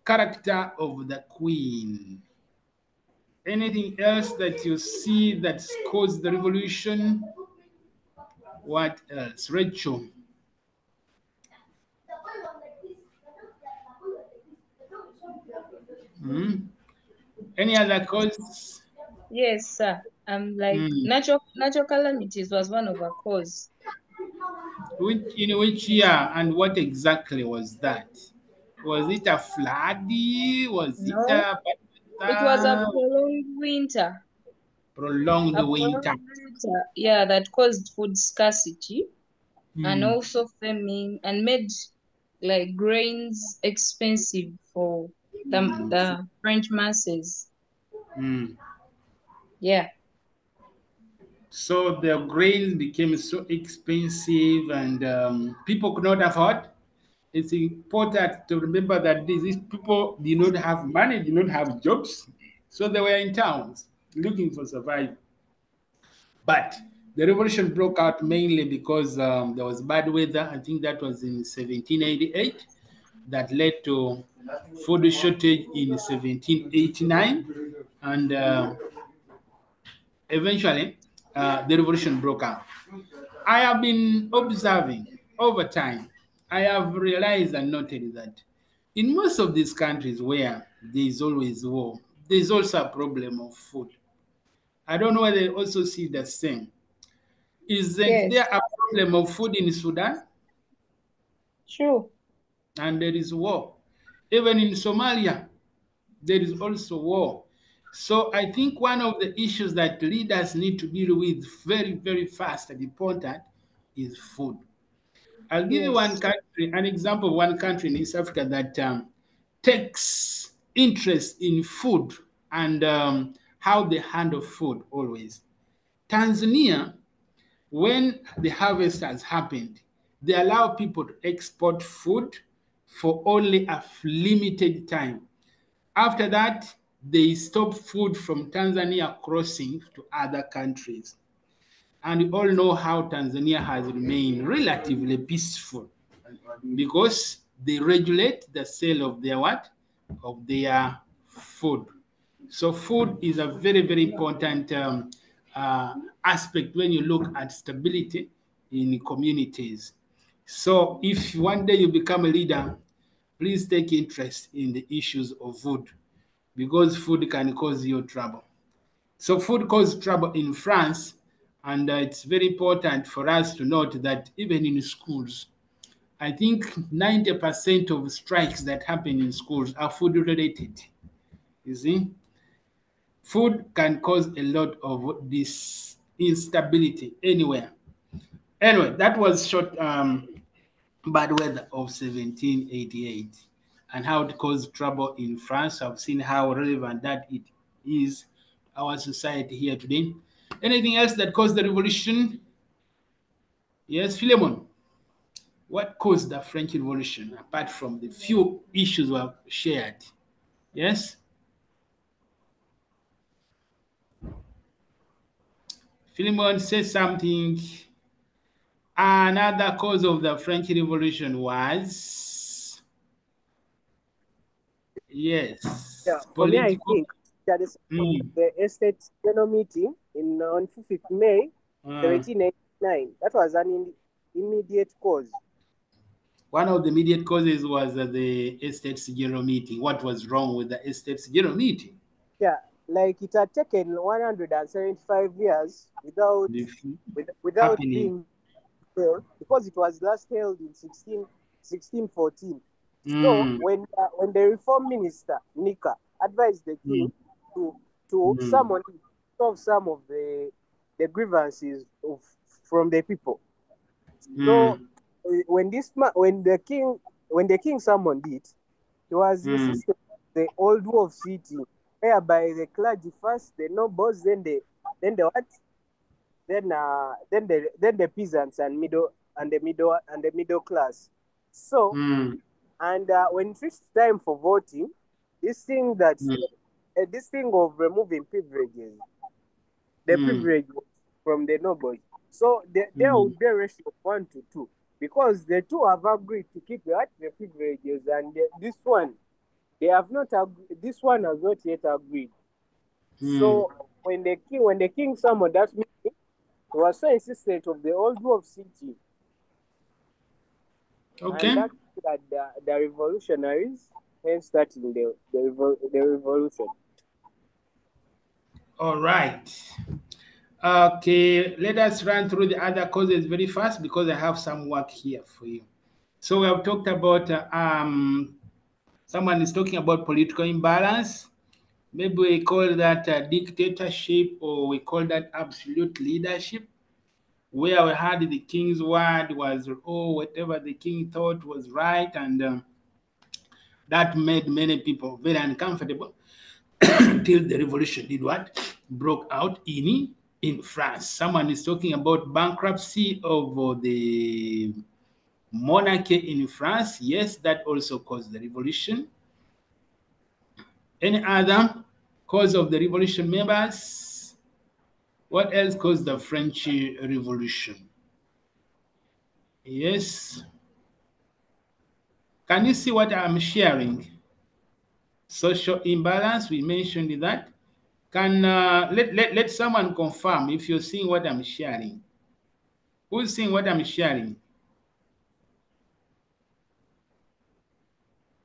character of the queen. Anything else that you see that's caused the revolution? What else? Rachel. Hmm? Any other cause? Yes, sir. Like Hmm. natural calamities was one of our cause. In which year and what exactly was that? Was it a flood? Was it No, a it was a uh, prolonged winter. prolonged A winter? prolonged winter, yeah, that caused food scarcity and Hmm. also famine and made like grains expensive for the French masses. Mm. Yeah. So the grain became so expensive, and people could not afford. It's important to remember that these people did not have money, did not have jobs, so they were in towns looking for survival. But the revolution broke out mainly because there was bad weather. I think that was in 1788 that led to food shortage in 1789, and eventually the revolution broke out. I have been observing over time. I have realized and noted that in most of these countries where there is always war, there is also a problem of food. I don't know whether they also see the same. Isn't there Yes. a problem of food in Sudan? True. And there is war. Even in Somalia, there is also war. So I think one of the issues that leaders need to deal with very, very fast and important is food. I'll give you one Yes. country, an example of one country in East Africa that takes interest in food and how they handle food always. Tanzania, when the harvest has happened, they allow people to export food for only a limited time. After that, they stop food from Tanzania crossing to other countries. And we all know how Tanzania has remained relatively peaceful because they regulate the sale of their what? Of their food. So food is a very, very important aspect when you look at stability in communities. So if one day you become a leader, please take interest in the issues of food because food can cause you trouble. So food causes trouble in France, and it's very important for us to note that even in schools, I think 90% of strikes that happen in schools are food related. You see, food can cause a lot of this instability anywhere. Anyway, that was short bad weather of 1788 and how it caused trouble in France. I've seen how relevant that it is to our society here today. Anything else that caused the revolution? Yes, Philemon. What caused the French Revolution apart from the few issues we have shared? Yes, Philemon says something. Another cause of the French Revolution was, Yeah, yes, for me, I political. think that is Mm, the Estates General Meeting on 5th May uh, 1789. That was an immediate cause. one of the immediate causes was the Estates General Meeting. What was wrong with the Estates General Meeting? Yeah, like it had taken 175 years The without happening. being held because it was last held in 1614. So Mm, when the reform minister Nika advised the king mm, to mm, solve some of the grievances from the people. So mm, when the king summoned it, he was mm, insisting on the old way of sitting, whereby the clergy first, the nobles, then the what? Then the peasants and the middle class. So mm, and when it reached time for voting, this thing that mm, this thing of removing privileges, the mm, privilege was from the nobles. So there mm, would be a ratio of 1 to 2 because the two have agreed to keep the privileges, and this one they have not agreed. This one has not yet agreed. mm. So when the king summoned that meeting, he was so insistent of the old way of city, and Okay. that the revolutionaries hence starting the revolution. All right. Okay, let us run through the other causes very fast because I have some work here for you. So we have talked about someone is talking about political imbalance. Maybe we call that dictatorship or we call that absolute leadership, where we had the king's word was, oh, whatever the king thought was right, and that made many people very uncomfortable. till the revolution did what? Broke out in France. Someone is talking about bankruptcy of the monarchy in France. Yes, that also caused the revolution. Any other cause of the revolution, members? What else caused the French Revolution? Yes. Can you see what I'm sharing? Social imbalance, we mentioned that. Can let someone confirm if you're seeing what I'm sharing. Who's seeing what I'm sharing?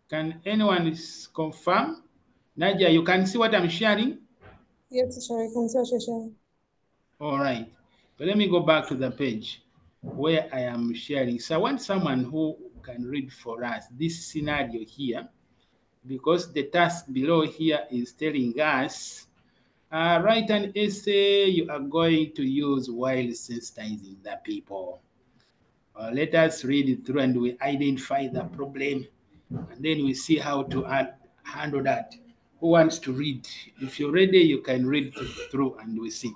Can anyone confirm? Nadia, you can see what I'm sharing? Yes, teacher, I can see what you're sharing. All right. So let me go back to the page where I am sharing. So I want someone who can read for us this scenario here, because the task below here is telling us write an essay you are going to use while sensitizing the people. Let us read it through and we identify the problem, and then we see how to handle that. Who wants to read? If you're ready, you can read through and we see.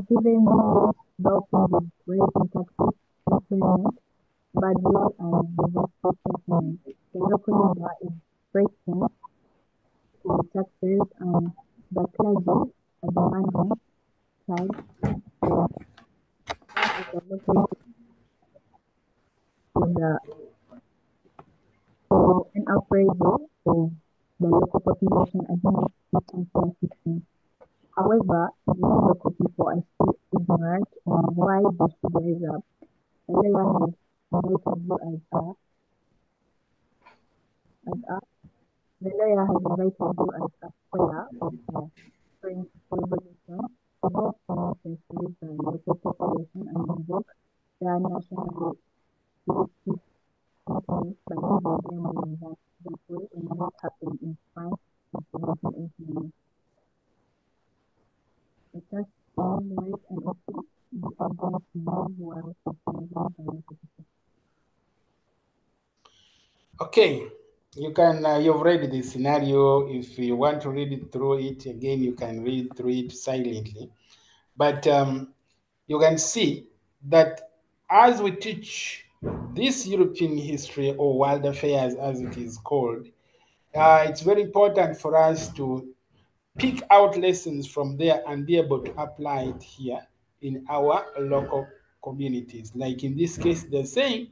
Given developing with raising taxes, employment, bad law, and disaster treatment, the local law is breaking to taxes and the clergy are demanding child care. One of the local is for an appraisal of the local population against this unfair system. However, many local people are still ignorant on why they should rise up. The lawyer has invited you as a scholar of the French Revolution to help connect with the local population and invoke the national justice sentiment by giving them relevant examples on what happened in France in 1789. Let us all write an essay you are going to use while sensitizing the local people. Okay, you can you've read the scenario. If you want to read it through it again, you can read through it silently. But you can see that as we teach this European history or world affairs, as it is called, it's very important for us to pick out lessons from there and be able to apply it here in our local communities. Like in this case, they're saying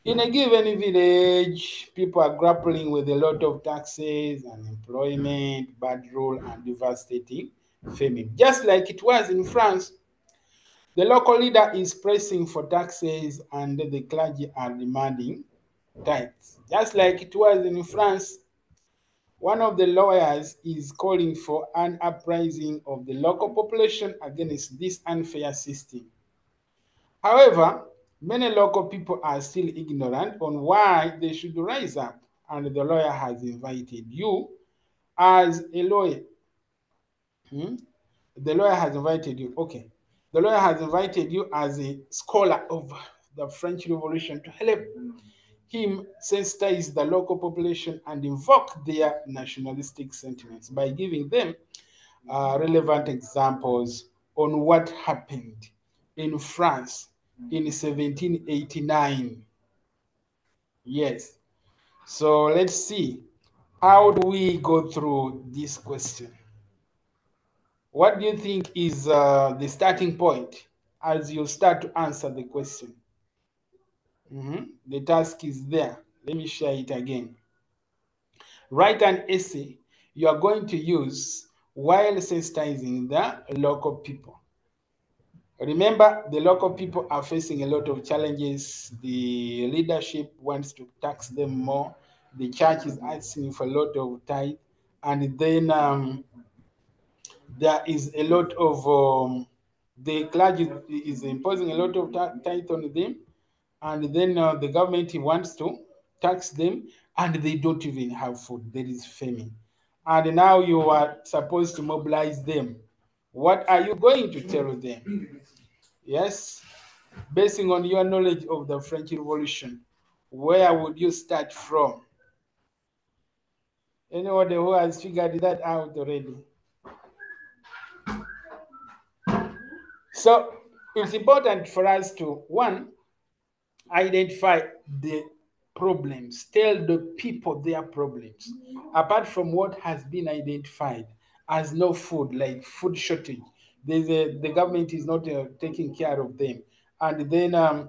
in a given village, people are grappling with a lot of taxes, unemployment, bad rule, and devastating famine. Just like it was in France, the local leader is pressing for taxes and the clergy are demanding tithes. Just like it was in France, one of the lawyers is calling for an uprising of the local population against this unfair system. However, many local people are still ignorant on why they should rise up, and the lawyer has invited you as a lawyer. Hmm? The lawyer has invited you. Okay. The lawyer has invited you as a scholar of the French Revolution to help him sensitize the local population and invoke their nationalistic sentiments by giving them relevant examples on what happened in France in 1789. Yes. So let's see. How do we go through this question? What do you think is the starting point as you start to answer the question? The task is there. Let me share it again. Write an essay you are going to use while sensitizing the local people. Remember, the local people are facing a lot of challenges. The leadership wants to tax them more. The church is asking for a lot of tithe. And then there is a lot of, the clergy is imposing a lot of tithe on them. And then the government wants to tax them, and they don't even have food. There is famine. And now you are supposed to mobilize them. What are you going to tell them? Yes, basing on your knowledge of the French Revolution, where would you start from? Anybody who has figured that out already? So it's important for us to, one, identify the problems, tell the people their problems. Apart from what has been identified as no food, like food shortage, the government is not taking care of them. And then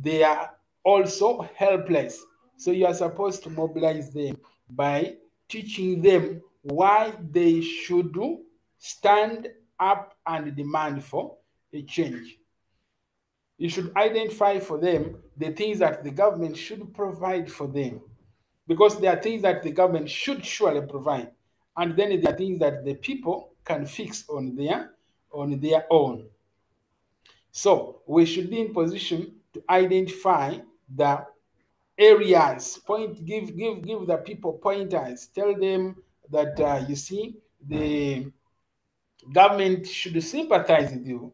they are also helpless. So you are supposed to mobilize them by teaching them why they should stand up and demand for a change. You should identify for them the things that the government should provide for them, because there are things that the government should surely provide, and then there are things that the people can fix on their own. So we should be in position to identify the areas, give the people pointers, tell them that you see, the government should sympathize with you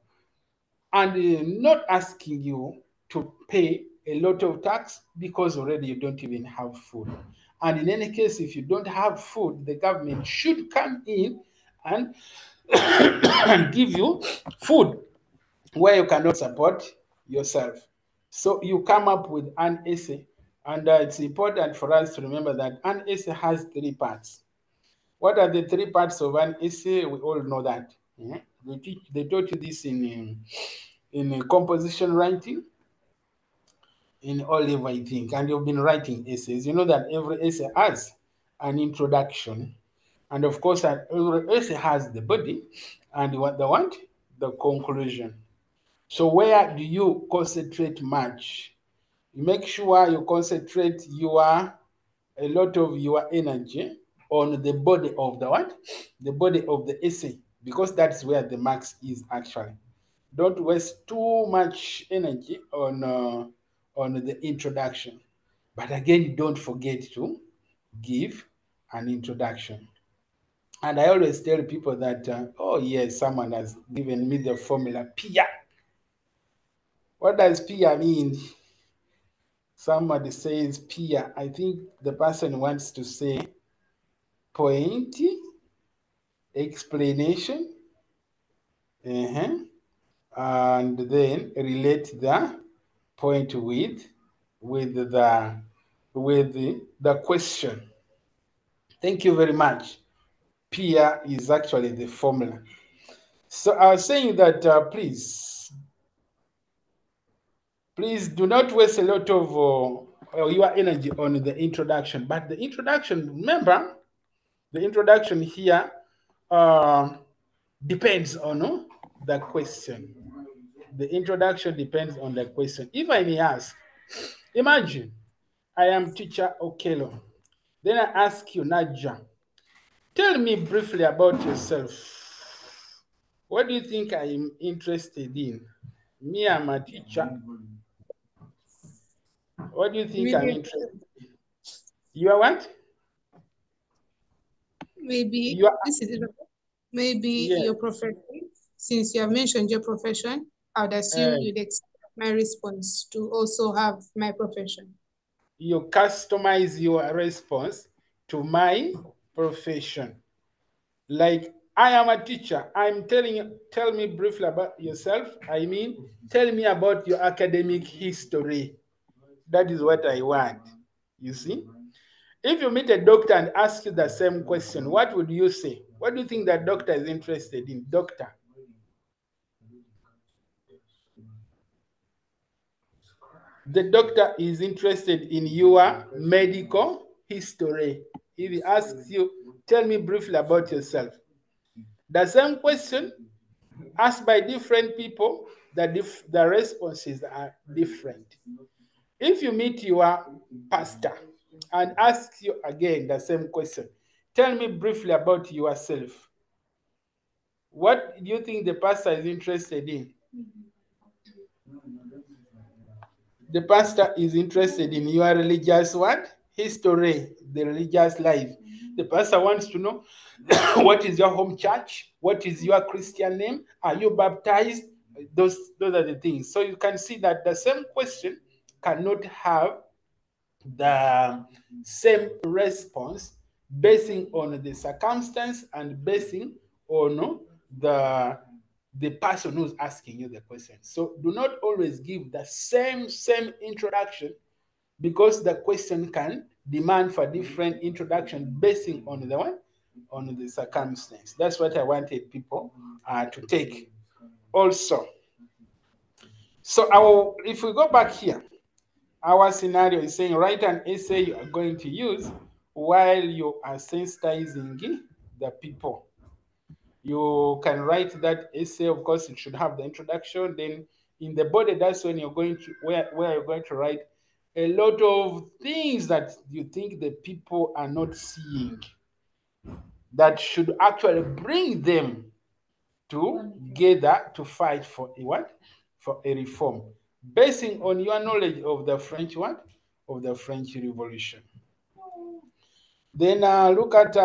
and not asking you to pay a lot of tax because already you don't even have food. And in any case, if you don't have food, the government should come in and, and give you food where you cannot support yourself. So you come up with an essay, and it's important for us to remember that an essay has three parts. What are the three parts of an essay? We all know that. Mhm. They taught you this in composition writing in Olive, I think, and you've been writing essays. You know that every essay has an introduction, and of course, every essay has the body, and what they want, the conclusion. So where do you concentrate much? You make sure you concentrate a lot of your energy on the body of the what? The body of the essay, because that's where the marks is actually. Don't waste too much energy on the introduction. But again, don't forget to give an introduction. And I always tell people that, oh yes, someone has given me the formula PIA. What does PIA mean? Somebody says PIA. I think the person wants to say point, explanation, uh-huh, and then relate the point with the question. Thank you very much. PIA is actually the formula. So I was saying that please do not waste a lot of your energy on the introduction. But the introduction, remember, the introduction here depends on the question. The introduction depends on the question. If I may ask, imagine I am teacher Okelo. Then I ask you, Naja, tell me briefly about yourself. What do you think I am interested in? Me, I'm a teacher. What do you think I'm Maybe, interested in? You are what? maybe You are, this is it. Maybe yeah. your profession. Since you have mentioned your profession, I would assume you'd expect my response to also have my profession. You customize your response to my profession. Like, I am a teacher. I'm telling you, tell me briefly about yourself. I mean, tell me about your academic history. That is what I want. You see? If you meet a doctor and ask you the same question, what would you say? What do you think that doctor is interested in? Doctor. The doctor is interested in your medical history. If he asks you, tell me briefly about yourself. The same question asked by different people, the responses are different. If you meet your pastor and ask you again the same question, tell me briefly about yourself. What do you think the pastor is interested in? The pastor is interested in your religious what? History, the religious life. The pastor wants to know what is your home church? What is your Christian name? Are you baptized? Those are the things. So you can see that the same question cannot have the same response basing on the circumstance and basing on the person who's asking you the question. So do not always give the same introduction, because the question can demand for different introduction basing on the one, on the circumstance. That's what I wanted people to take also. So if we go back here, our scenario is saying write an essay you are going to use while you are sensitizing the people. You can write that essay. Of course, it should have the introduction. Then in the body, that's when you're going to where you're going to write a lot of things that you think the people are not seeing, that should actually bring them together to fight for a what? For a reform, basing on your knowledge of the French what? Of the French Revolution. Then look at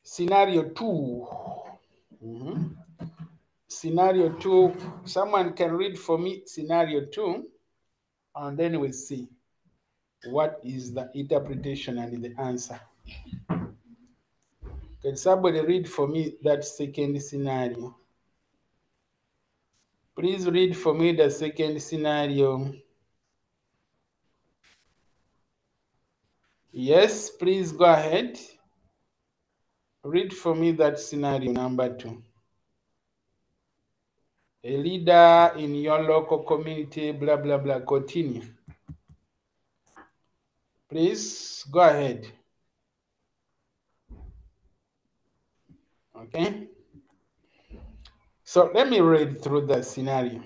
scenario 2. Mhm. Scenario 2, someone can read for me scenario 2, and then we see what is the interpretation and the answer. Can somebody read for me that second scenario? Please read for me the second scenario. Yes, please go ahead. Read for me that scenario number 2. A leader in your local community, blah, blah, blah. Continue. Please go ahead. Okay. So let me read through the scenario.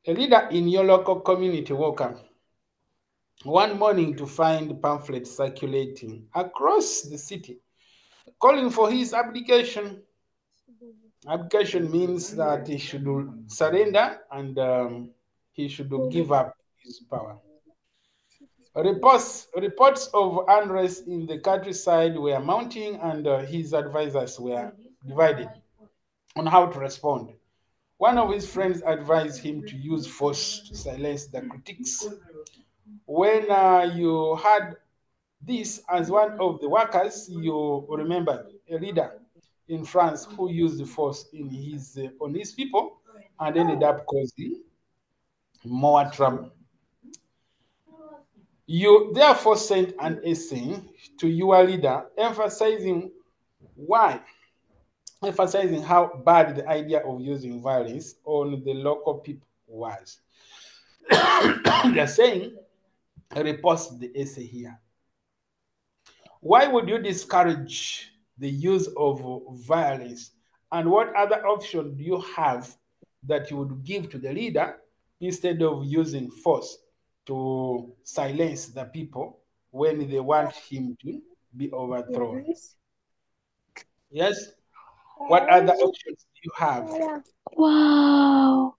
A leader in your local community woke up one morning to find pamphlets circulating across the city calling for his abdication. Abdication means that he should surrender and he should give up his power. Reports of unrest in the countryside were mounting, and his advisors were divided on how to respond. One of his friends advised him to use force to silence the critics. When you had this as one of the workers, you remember a leader in France who used force on his people and ended up causing more trouble. You therefore sent an essay to your leader emphasizing how bad the idea of using violence on the local people was. They're saying, repost the essay here. Why would you discourage the use of violence? And what other option do you have that you would give to the leader instead of using force to silence the people when they want him to be overthrown? Yes? What other options do you have? Wow.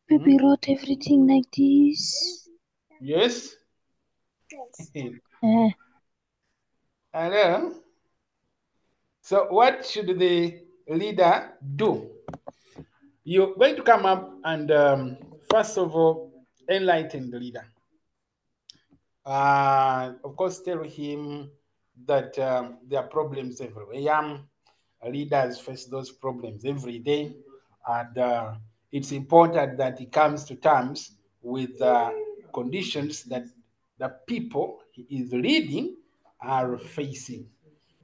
Baby Hmm? wrote everything like this. Yes? Eh. Hello? So, what should the leader do? You're going to come up and, first of all, enlighten the leader. Of course, tell him that there are problems everywhere. Young leaders face those problems every day, and it's important that he comes to terms with conditions that the people he is leading are facing.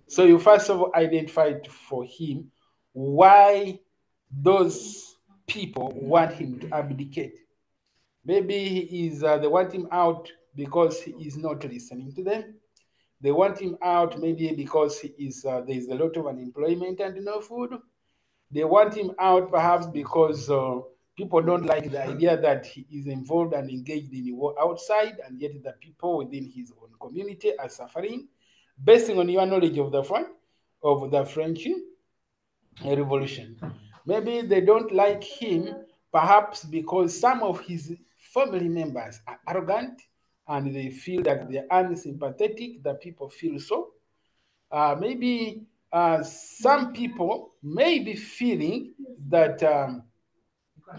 So you first of all identify for him why those people want him to abdicate. Maybe they want him out because he is not listening to them. They want him out maybe because there is a lot of unemployment and no food. They want him out perhaps because people don't like the idea that he is involved and engaged in war outside, and yet the people within his own community are suffering. Based on your knowledge of the French Revolution, maybe they don't like him perhaps because some of his family members are arrogant and they feel that they are unsympathetic. The people feel so. Maybe some people may be feeling that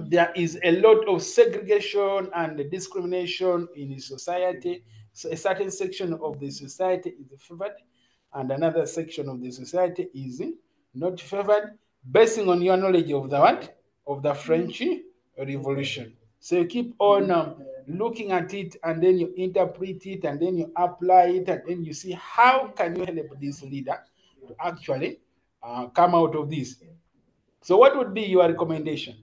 there is a lot of segregation and discrimination in society So a certain section of the society is favored, and another section of the society is not favored, basing on your knowledge of the what? Of the French Revolution. So you keep on looking at it, and then you interpret it, and then you apply it, and then you see how can you help this leader to actually come out of this. So what would be your recommendation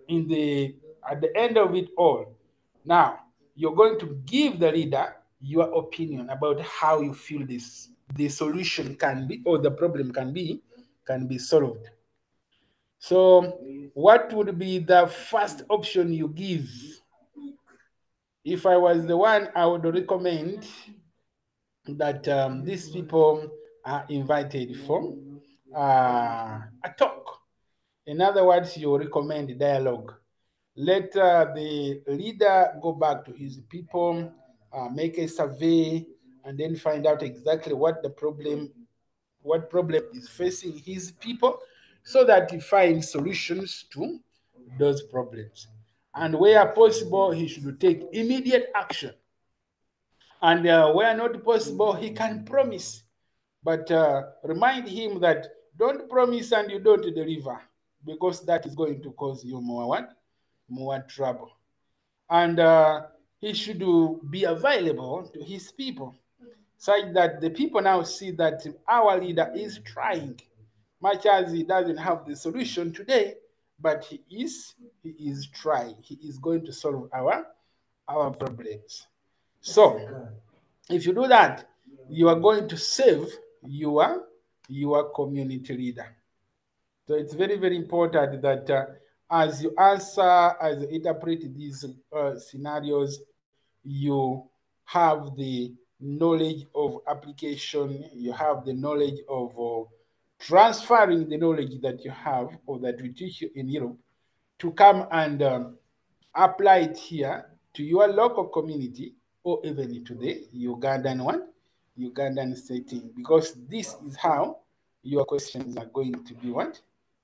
in the at the end of it all? Now you're going to give the leader your opinion about how you feel this the solution can be, or the problem can be solved. So what would be the first option you give? If I was the one, I would recommend that these people are invited for a talk. In other words, you recommend dialogue. Let the leader go back to his people, make a survey, and then find out exactly what problem is facing his people, so that he finds solutions to those problems. And where possible, he should take immediate action. And where not possible, he can promise. But remind him that don't promise and you don't deliver, because that is going to cause you more what? More trouble. And he should be available to his people, such that the people now see that our leader is trying, much as he doesn't have the solution today, but he is trying. He is going to solve our problems. So if you do that, you are going to save your community leader. So it's very, very important that as you answer, as you interpret these scenarios, you have the knowledge of application, you have the knowledge of transferring the knowledge that you have or that we teach you in Europe to come and apply it here to your local community, or even to the Ugandan one, Ugandan setting, because this is how your questions are going to be what?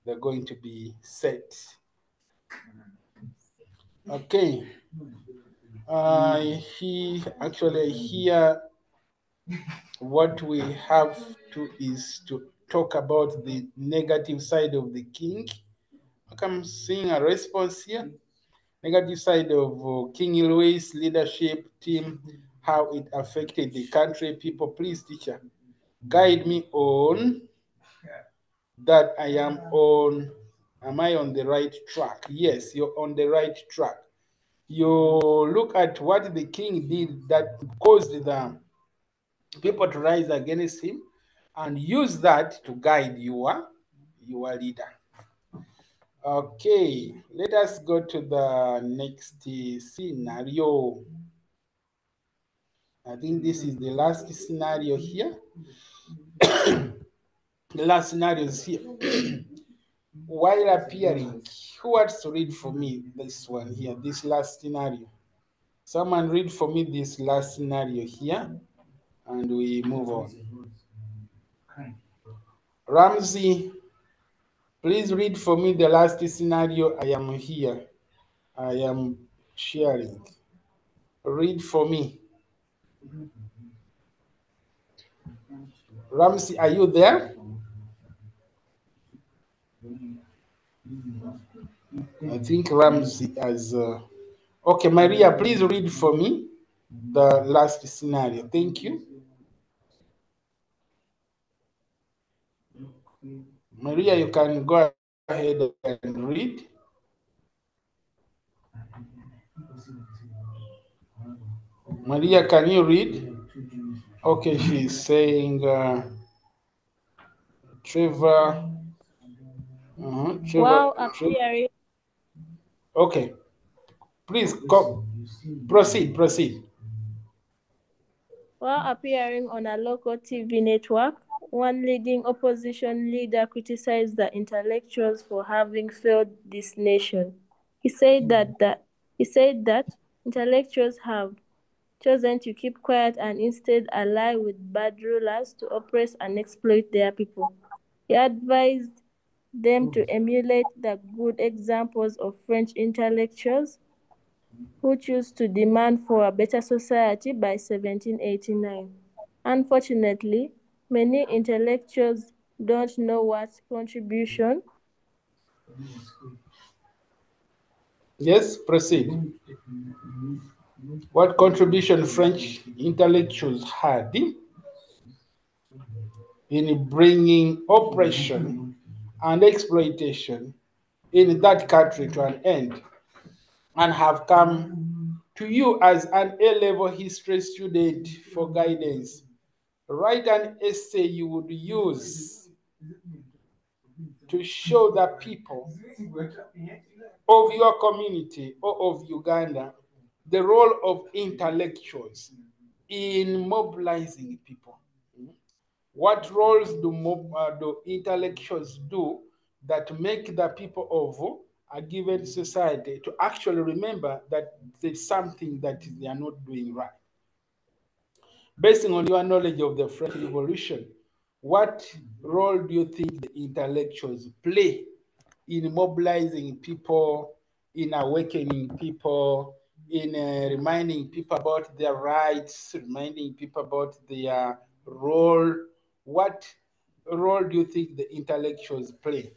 They're going to be set. Okay. He actually here what we have to is to talk about the negative side of the king. I'm seeing a response here. Negative side of King Louis leadership team, how it affected the country. People, please, teacher, guide me on that. Am I on the right track? Yes, you're on the right track. You look at what the king did that caused the people to rise against him, and use that to guide your leader. Okay, let us go to the next scenario. I think this is the last scenario here. The last scenario is here. While appearing, who wants to read for me this one here, this last scenario? Someone read for me this last scenario here, and we move on. Ramsey, please read for me the last scenario. I am here. I am sharing. Read for me. Ramsey, are you there? I think Ramsey has. Okay, Maria, please read for me the last scenario. Thank you. Maria, you can go ahead and read. Maria, can you read? Okay, she's saying Trevor. While Trevor. appearing Okay, please go. Proceed. While appearing on a local TV network, one leading opposition leader criticized the intellectuals for having failed this nation. He said that intellectuals have chosen to keep quiet and instead ally with bad rulers to oppress and exploit their people. He advised them to emulate the good examples of French intellectuals who chose to demand for a better society by 1789. Unfortunately, many intellectuals don't know what contribution. Yes, proceed. What contribution French intellectuals had in bringing oppression and exploitation in that country to an end, and have come to you as an A-level history student for guidance. Write an essay you would use to show the people of your community or of Uganda the role of intellectuals in mobilizing people. What roles do intellectuals do that make the people of a given society to actually remember that there's something that they are not doing right? Based on your knowledge of the French Revolution, what role do you think the intellectuals play in mobilizing people, in awakening people, in reminding people about their rights, reminding people about their role? What role do you think the intellectuals play?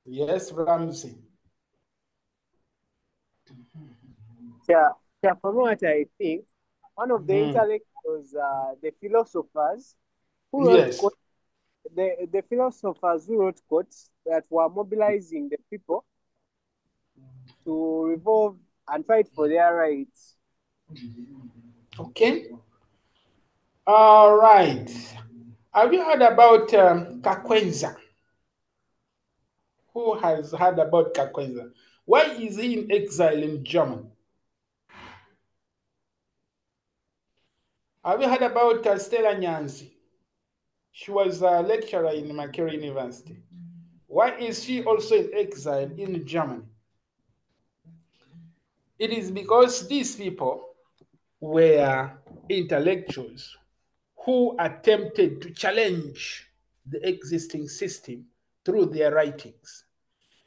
Yes, Ramsey. Yeah, yeah, from what I think, one of the Hmm. intellectuals, the philosophers who wrote Yes. quotes, the philosophers who wrote quotes that were mobilizing the people to revolve and fight for their rights. Okay. All right. Have you heard about Kakwenza? Who has heard about Kakwenza? Why is he in exile in Germany? Have you heard about Stella Nyanzi? She was a lecturer in Makere University. Why is she also in exile in Germany? It is because these people were intellectuals who attempted to challenge the existing system through their writings.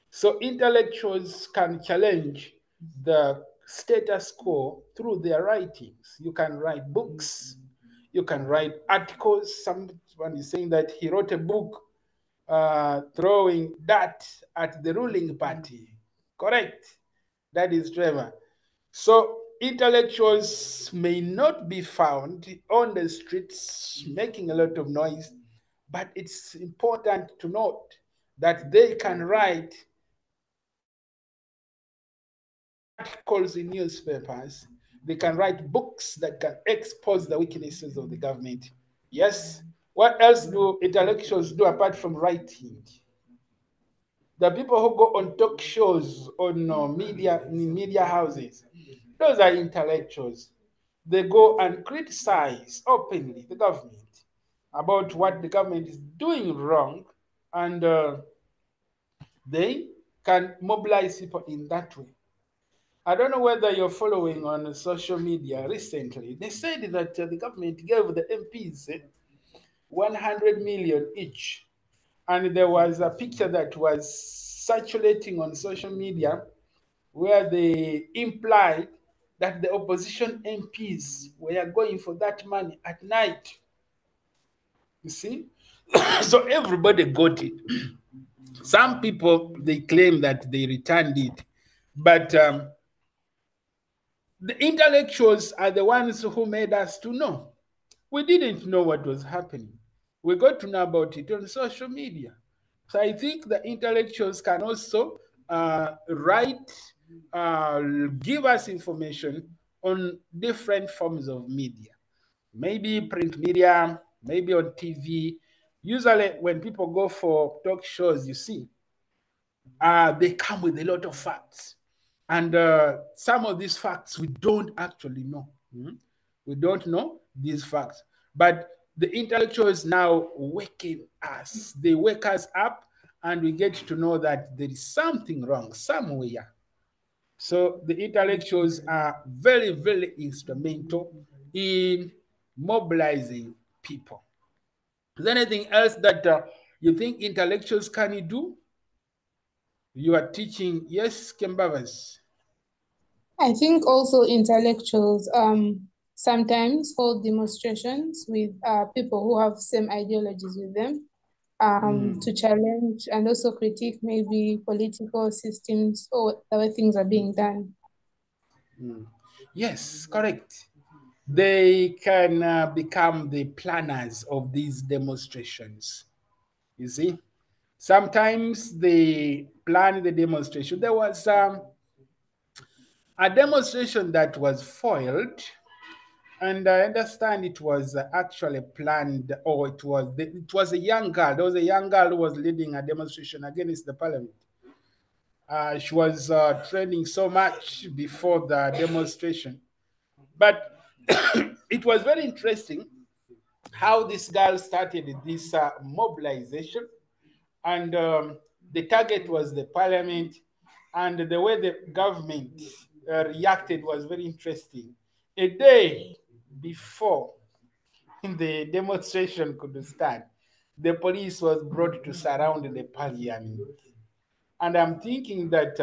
So intellectuals can challenge the status quo through their writings. You can write books, you can write articles. Someone is saying that he wrote a book throwing that at the ruling party. Correct. That is Trevor. So intellectuals may not be found on the streets making a lot of noise, but it's important to note that they can write articles in newspapers, they can write books that can expose the weaknesses of the government. Yes. What else do intellectuals do apart from writing? The people who go on talk shows on media houses, those are intellectuals. They go and criticize openly the government about what the government is doing wrong, and they can mobilize people in that way. I don't know whether you're following on social media recently. They said that the government gave the MPs 100 million each. And there was a picture that was circulating on social media where they implied that the opposition MPs were going for that money at night. You see? So everybody got it. Some people, they claim that they returned it. But the intellectuals are the ones who made us to know. We didn't know what was happening. We got to know about it on social media. So I think the intellectuals can also write, give us information on different forms of media. Maybe print media, maybe on TV. Usually, when people go for talk shows, you see, they come with a lot of facts. And some of these facts we don't actually know. We don't know these facts. But the intellectuals now waking us. They wake us up and we get to know that there is something wrong somewhere. So the intellectuals are very, very instrumental in mobilizing people. Is there anything else that you think intellectuals can do? You are teaching, yes, Kembavas. I think also intellectuals sometimes hold demonstrations with people who have same ideologies with them to challenge and also critique maybe political systems or the way things are being done. Yes, correct. They can become the planners of these demonstrations. You see, sometimes they plan the demonstration. There was a demonstration that was foiled, and I understand it was actually planned, or it was a young girl. There was a young girl who was leading a demonstration against the parliament. She was training so much before the demonstration, but it was very interesting how this girl started this mobilization, and the target was the parliament, and the way the government reacted was very interesting. A day before the demonstration could start, the police was brought to surround the parliament. And I'm thinking that,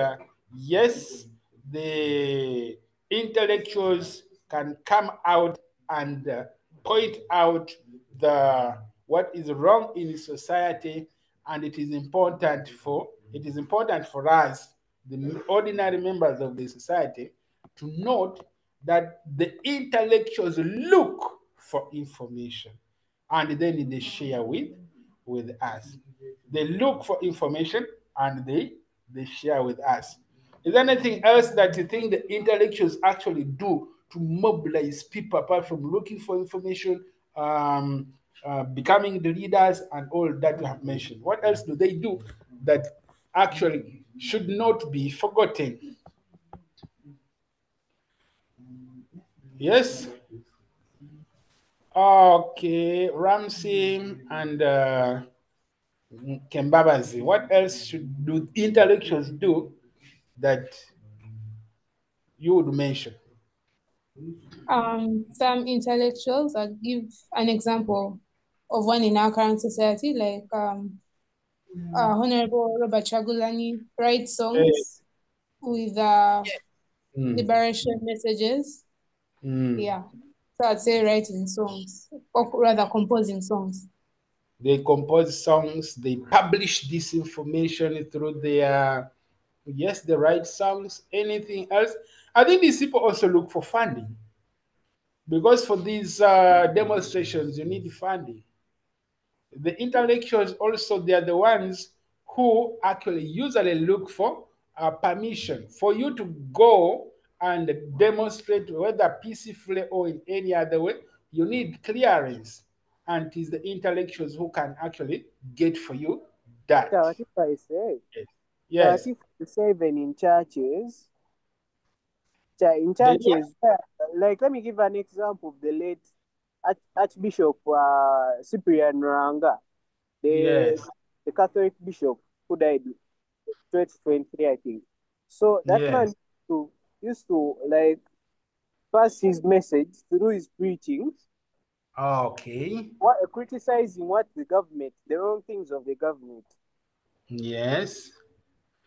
yes, the intellectuals can come out and point out the what is wrong in society, and it is important for us, the ordinary members of the society, to note that the intellectuals look for information, and then they share with us. They look for information, and they share with us. Is there anything else that you think the intellectuals actually do to mobilize people apart from looking for information, becoming the leaders, and all that you have mentioned? What else do they do that actually should not be forgotten? Yes. Okay, Ramsey and Kembabazi. What else should do intellectuals do that you would mention? Some intellectuals, I'll give an example of one in our current society, like Honorable Robert Chagulani writes Eh, songs with mm, liberation messages. mm. Yeah. So I'd say writing songs, or rather composing songs. They compose songs, they publish this information through their, yes, they write songs, anything else. I think these people also look for funding, because for these demonstrations, you need funding. The intellectuals also, they are the ones who actually usually look for permission for you to go and demonstrate, whether peacefully or in any other way. You need clearance, and it is the intellectuals who can actually get for you that. What if I say? What Yes. if I say even in churches? In They what? churches, like let me give an example of the late Archbishop Cyprian Ranga, the Yes. the Catholic bishop who died 2023, I think. So that man Yes. used to like pass his message through his preachings, Okay. criticizing what the government, the wrong things of the government. Yes.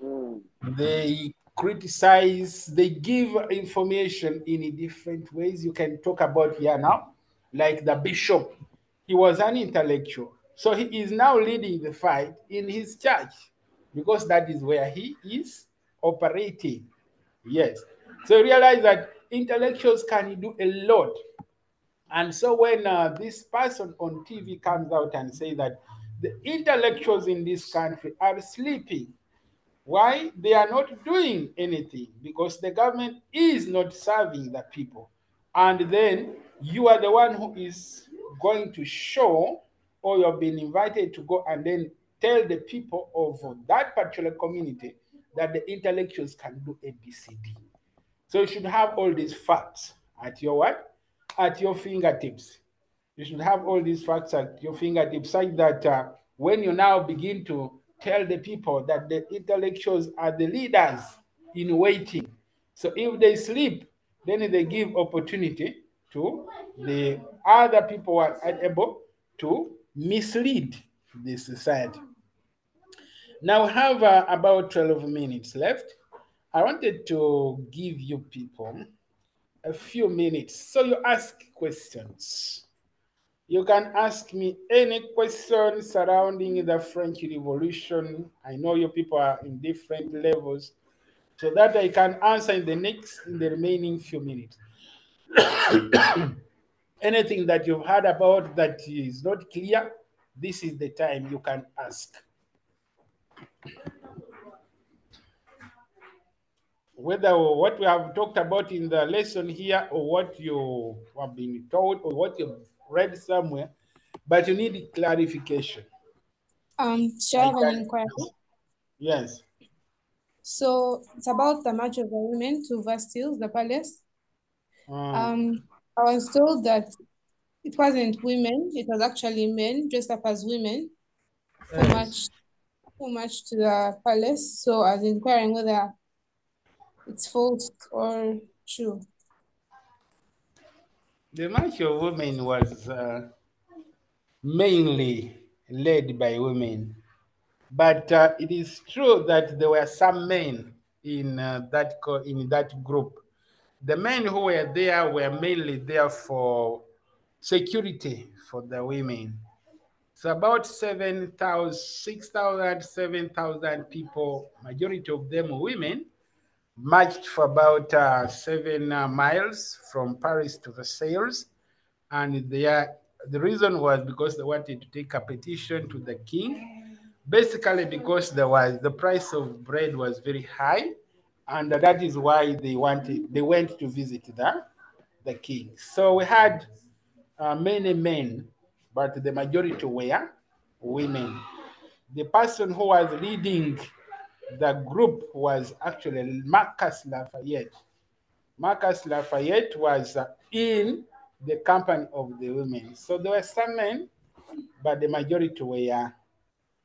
Mm. They criticize, they give information in different ways. You can talk about here now, like the bishop. He was an intellectual. So he is now leading the fight in his church, because that is where he is operating. Yes. So realize that intellectuals can do a lot. And so when this person on TV comes out and say that the intellectuals in this country are sleeping, why? They are not doing anything, because the government is not serving the people. And then you are the one who is going to show, or you have been invited to go and then tell the people of that particular community that the intellectuals can do ABCD. So you should have all these facts at your what? At your fingertips. You should have all these facts at your fingertips, such that when you now begin to tell the people that the intellectuals are the leaders in waiting, so if they sleep, then they give opportunity to the other people who are unable to mislead the society. Now we have about 12 minutes left. I wanted to give you people a few minutes so you ask questions. You can ask me any question surrounding the French Revolution. I know you people are in different levels, so that I can answer in the remaining few minutes. Anything that you've heard about that is not clear, this is the time you can ask. Whether what we have talked about in the lesson here or what you have been told or what you've read somewhere, but you need clarification. Shall I have an inquiry? Yes. So it's about the march of the women to Versailles, the palace. I was told that it wasn't women, it was actually men dressed up as women who Yes. marched to the palace. So I was inquiring whether it's false or true. The March of Women was mainly led by women, but it is true that there were some men in that group. The men who were there were mainly there for security for the women. It's about 7,000, 6,000, 7,000 people, majority of them women, marched for about 7 miles from Paris to Versailles. And the reason was because they wanted to take a petition to the king, basically because the price of bread was very high, and that is why they went to visit the king. So we had many men, but the majority were women. The person who was leading the group was actually Marcus Lafayette. Marcus Lafayette was in the company of the women. So there were some men, but the majority were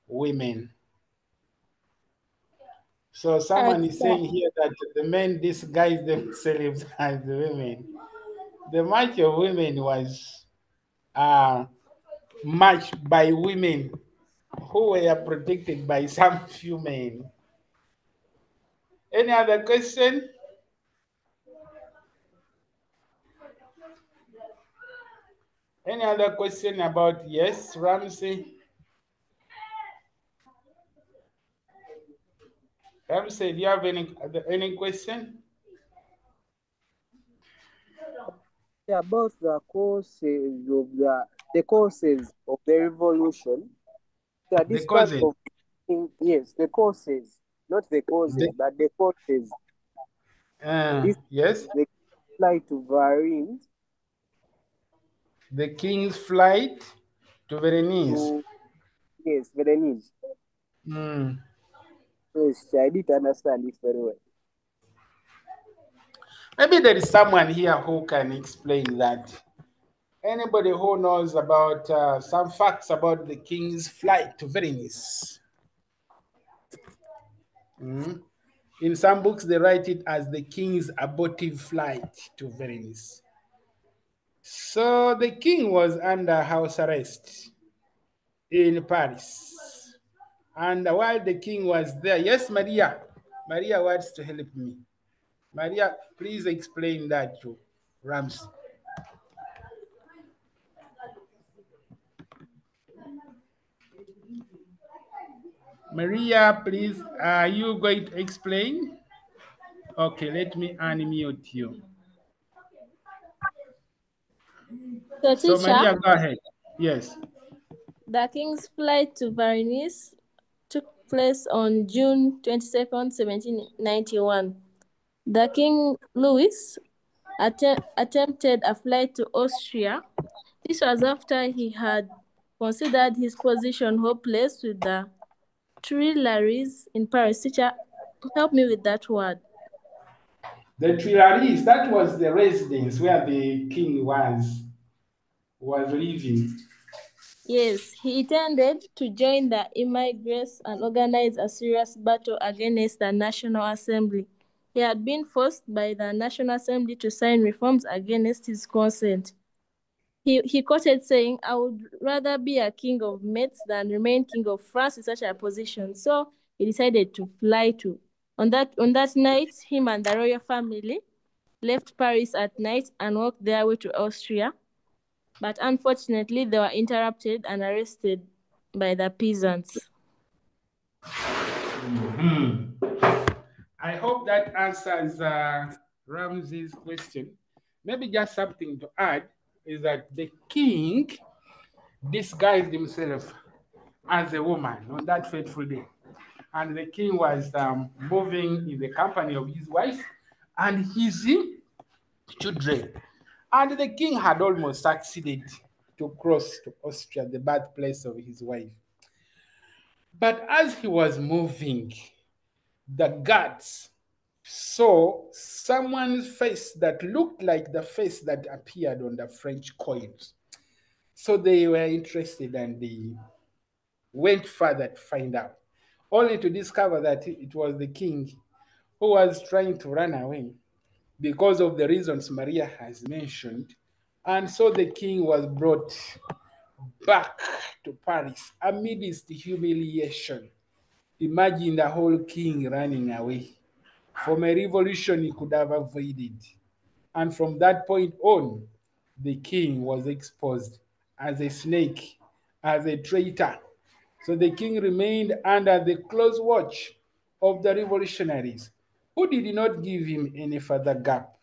women. So someone is saying here that the men disguise themselves as the women. The march of women was marched by women who were protected by some few men. Any other question? Any other question about yes, Ramsey? Ramsey, do you have any question? Yeah, about the causes of the revolution. Yeah, The this type causes. of thing, yes, the causes, not the causes, but the causes. Yes. They apply to Varines. The king's flight to Venice. Yes, Venice. Mm. Yes, I didn't understand it very well. Maybe there is someone here who can explain that. Anybody who knows about some facts about the king's flight to Venice? Mm. In some books, they write it as the king's abortive flight to Venice. So the king was under house arrest in Paris. And while the king was there, yes, Maria. Maria wants to help me. Maria, please explain that to Rams. Maria, please, are you going to explain? Okay, let me unmute you. So, So, teacher, Maria, go ahead. Yes. the king's flight to Varennes took place on June 22nd, 1791. The King Louis attempted a flight to Austria. This was after he had considered his position hopeless with the Tuileries in Paris. Teacher, help me with that word. The Tuileries, that was the residence where the king was living. Yes, he intended to join the immigrants and organize a serious battle against the National Assembly. He had been forced by the National Assembly to sign reforms against his consent. He quoted saying, "I would rather be a king of Metz than remain king of France in such a position." So he decided to fly to. On that night, him and the royal family left Paris at night and walked their way to Austria. But unfortunately, they were interrupted and arrested by the peasants. I hope that answers Ramsey's question. Maybe just something to add is that the king disguised himself as a woman on that fateful day. And the king was moving in the company of his wife and his children. And the king had almost succeeded to cross to Austria, the birthplace of his wife. But as he was moving, the guards saw someone's face that looked like the face that appeared on the French coins. So they were interested and they went further to find out, only to discover that it was the king who was trying to run away because of the reasons Maria has mentioned. And so the king was brought back to Paris amidst humiliation. Imagine the whole king running away from a revolution he could have avoided. And from that point on, the king was exposed as a snake, as a traitor. So the king remained under the close watch of the revolutionaries, who did not give him any further gap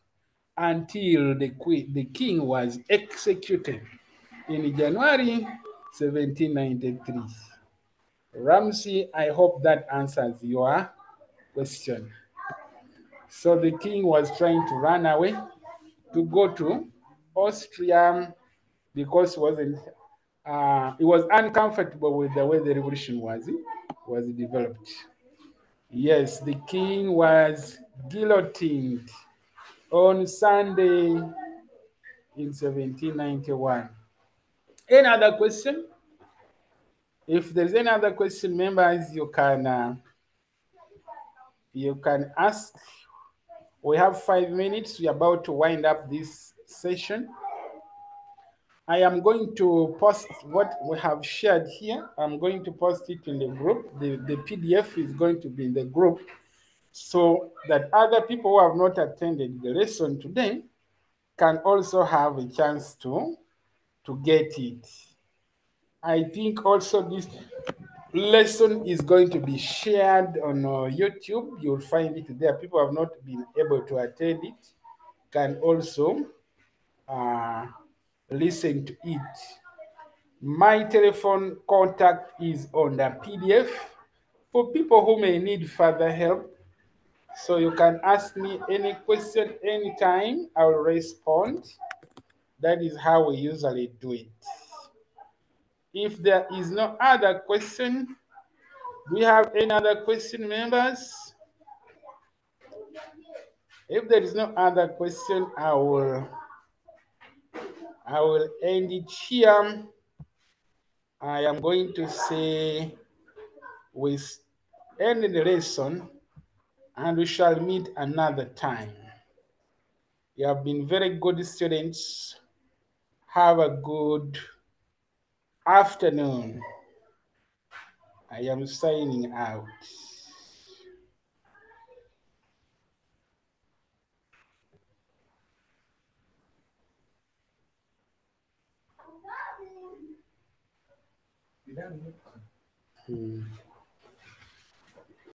until the king was executed in January 1793. Ramsey, I hope that answers your question. So the king was trying to run away to go to Austria because he was uncomfortable with the way the revolution was developed. Yes, the king was guillotined on Sunday in 1791. Any other question? If there's any other question, members, you can ask. We have 5 minutes. We're about to wind up this session. I am going to post what we have shared here. I'm going to post it in the group. The PDF is going to be in the group so that other people who have not attended the lesson today can also have a chance to get it. I think also this lesson is going to be shared on YouTube. You'll find it there. People who have not been able to attend it can also listen to it. My telephone contact is on the PDF for people who may need further help. So you can ask me any question anytime. I will respond. That is how we usually do it. If there is no other question, do we have any other question, members? If there is no other question, I will end it here. I am going to say we end the lesson and we shall meet another time. You have been very good students. Have a good afternoon. I am signing out.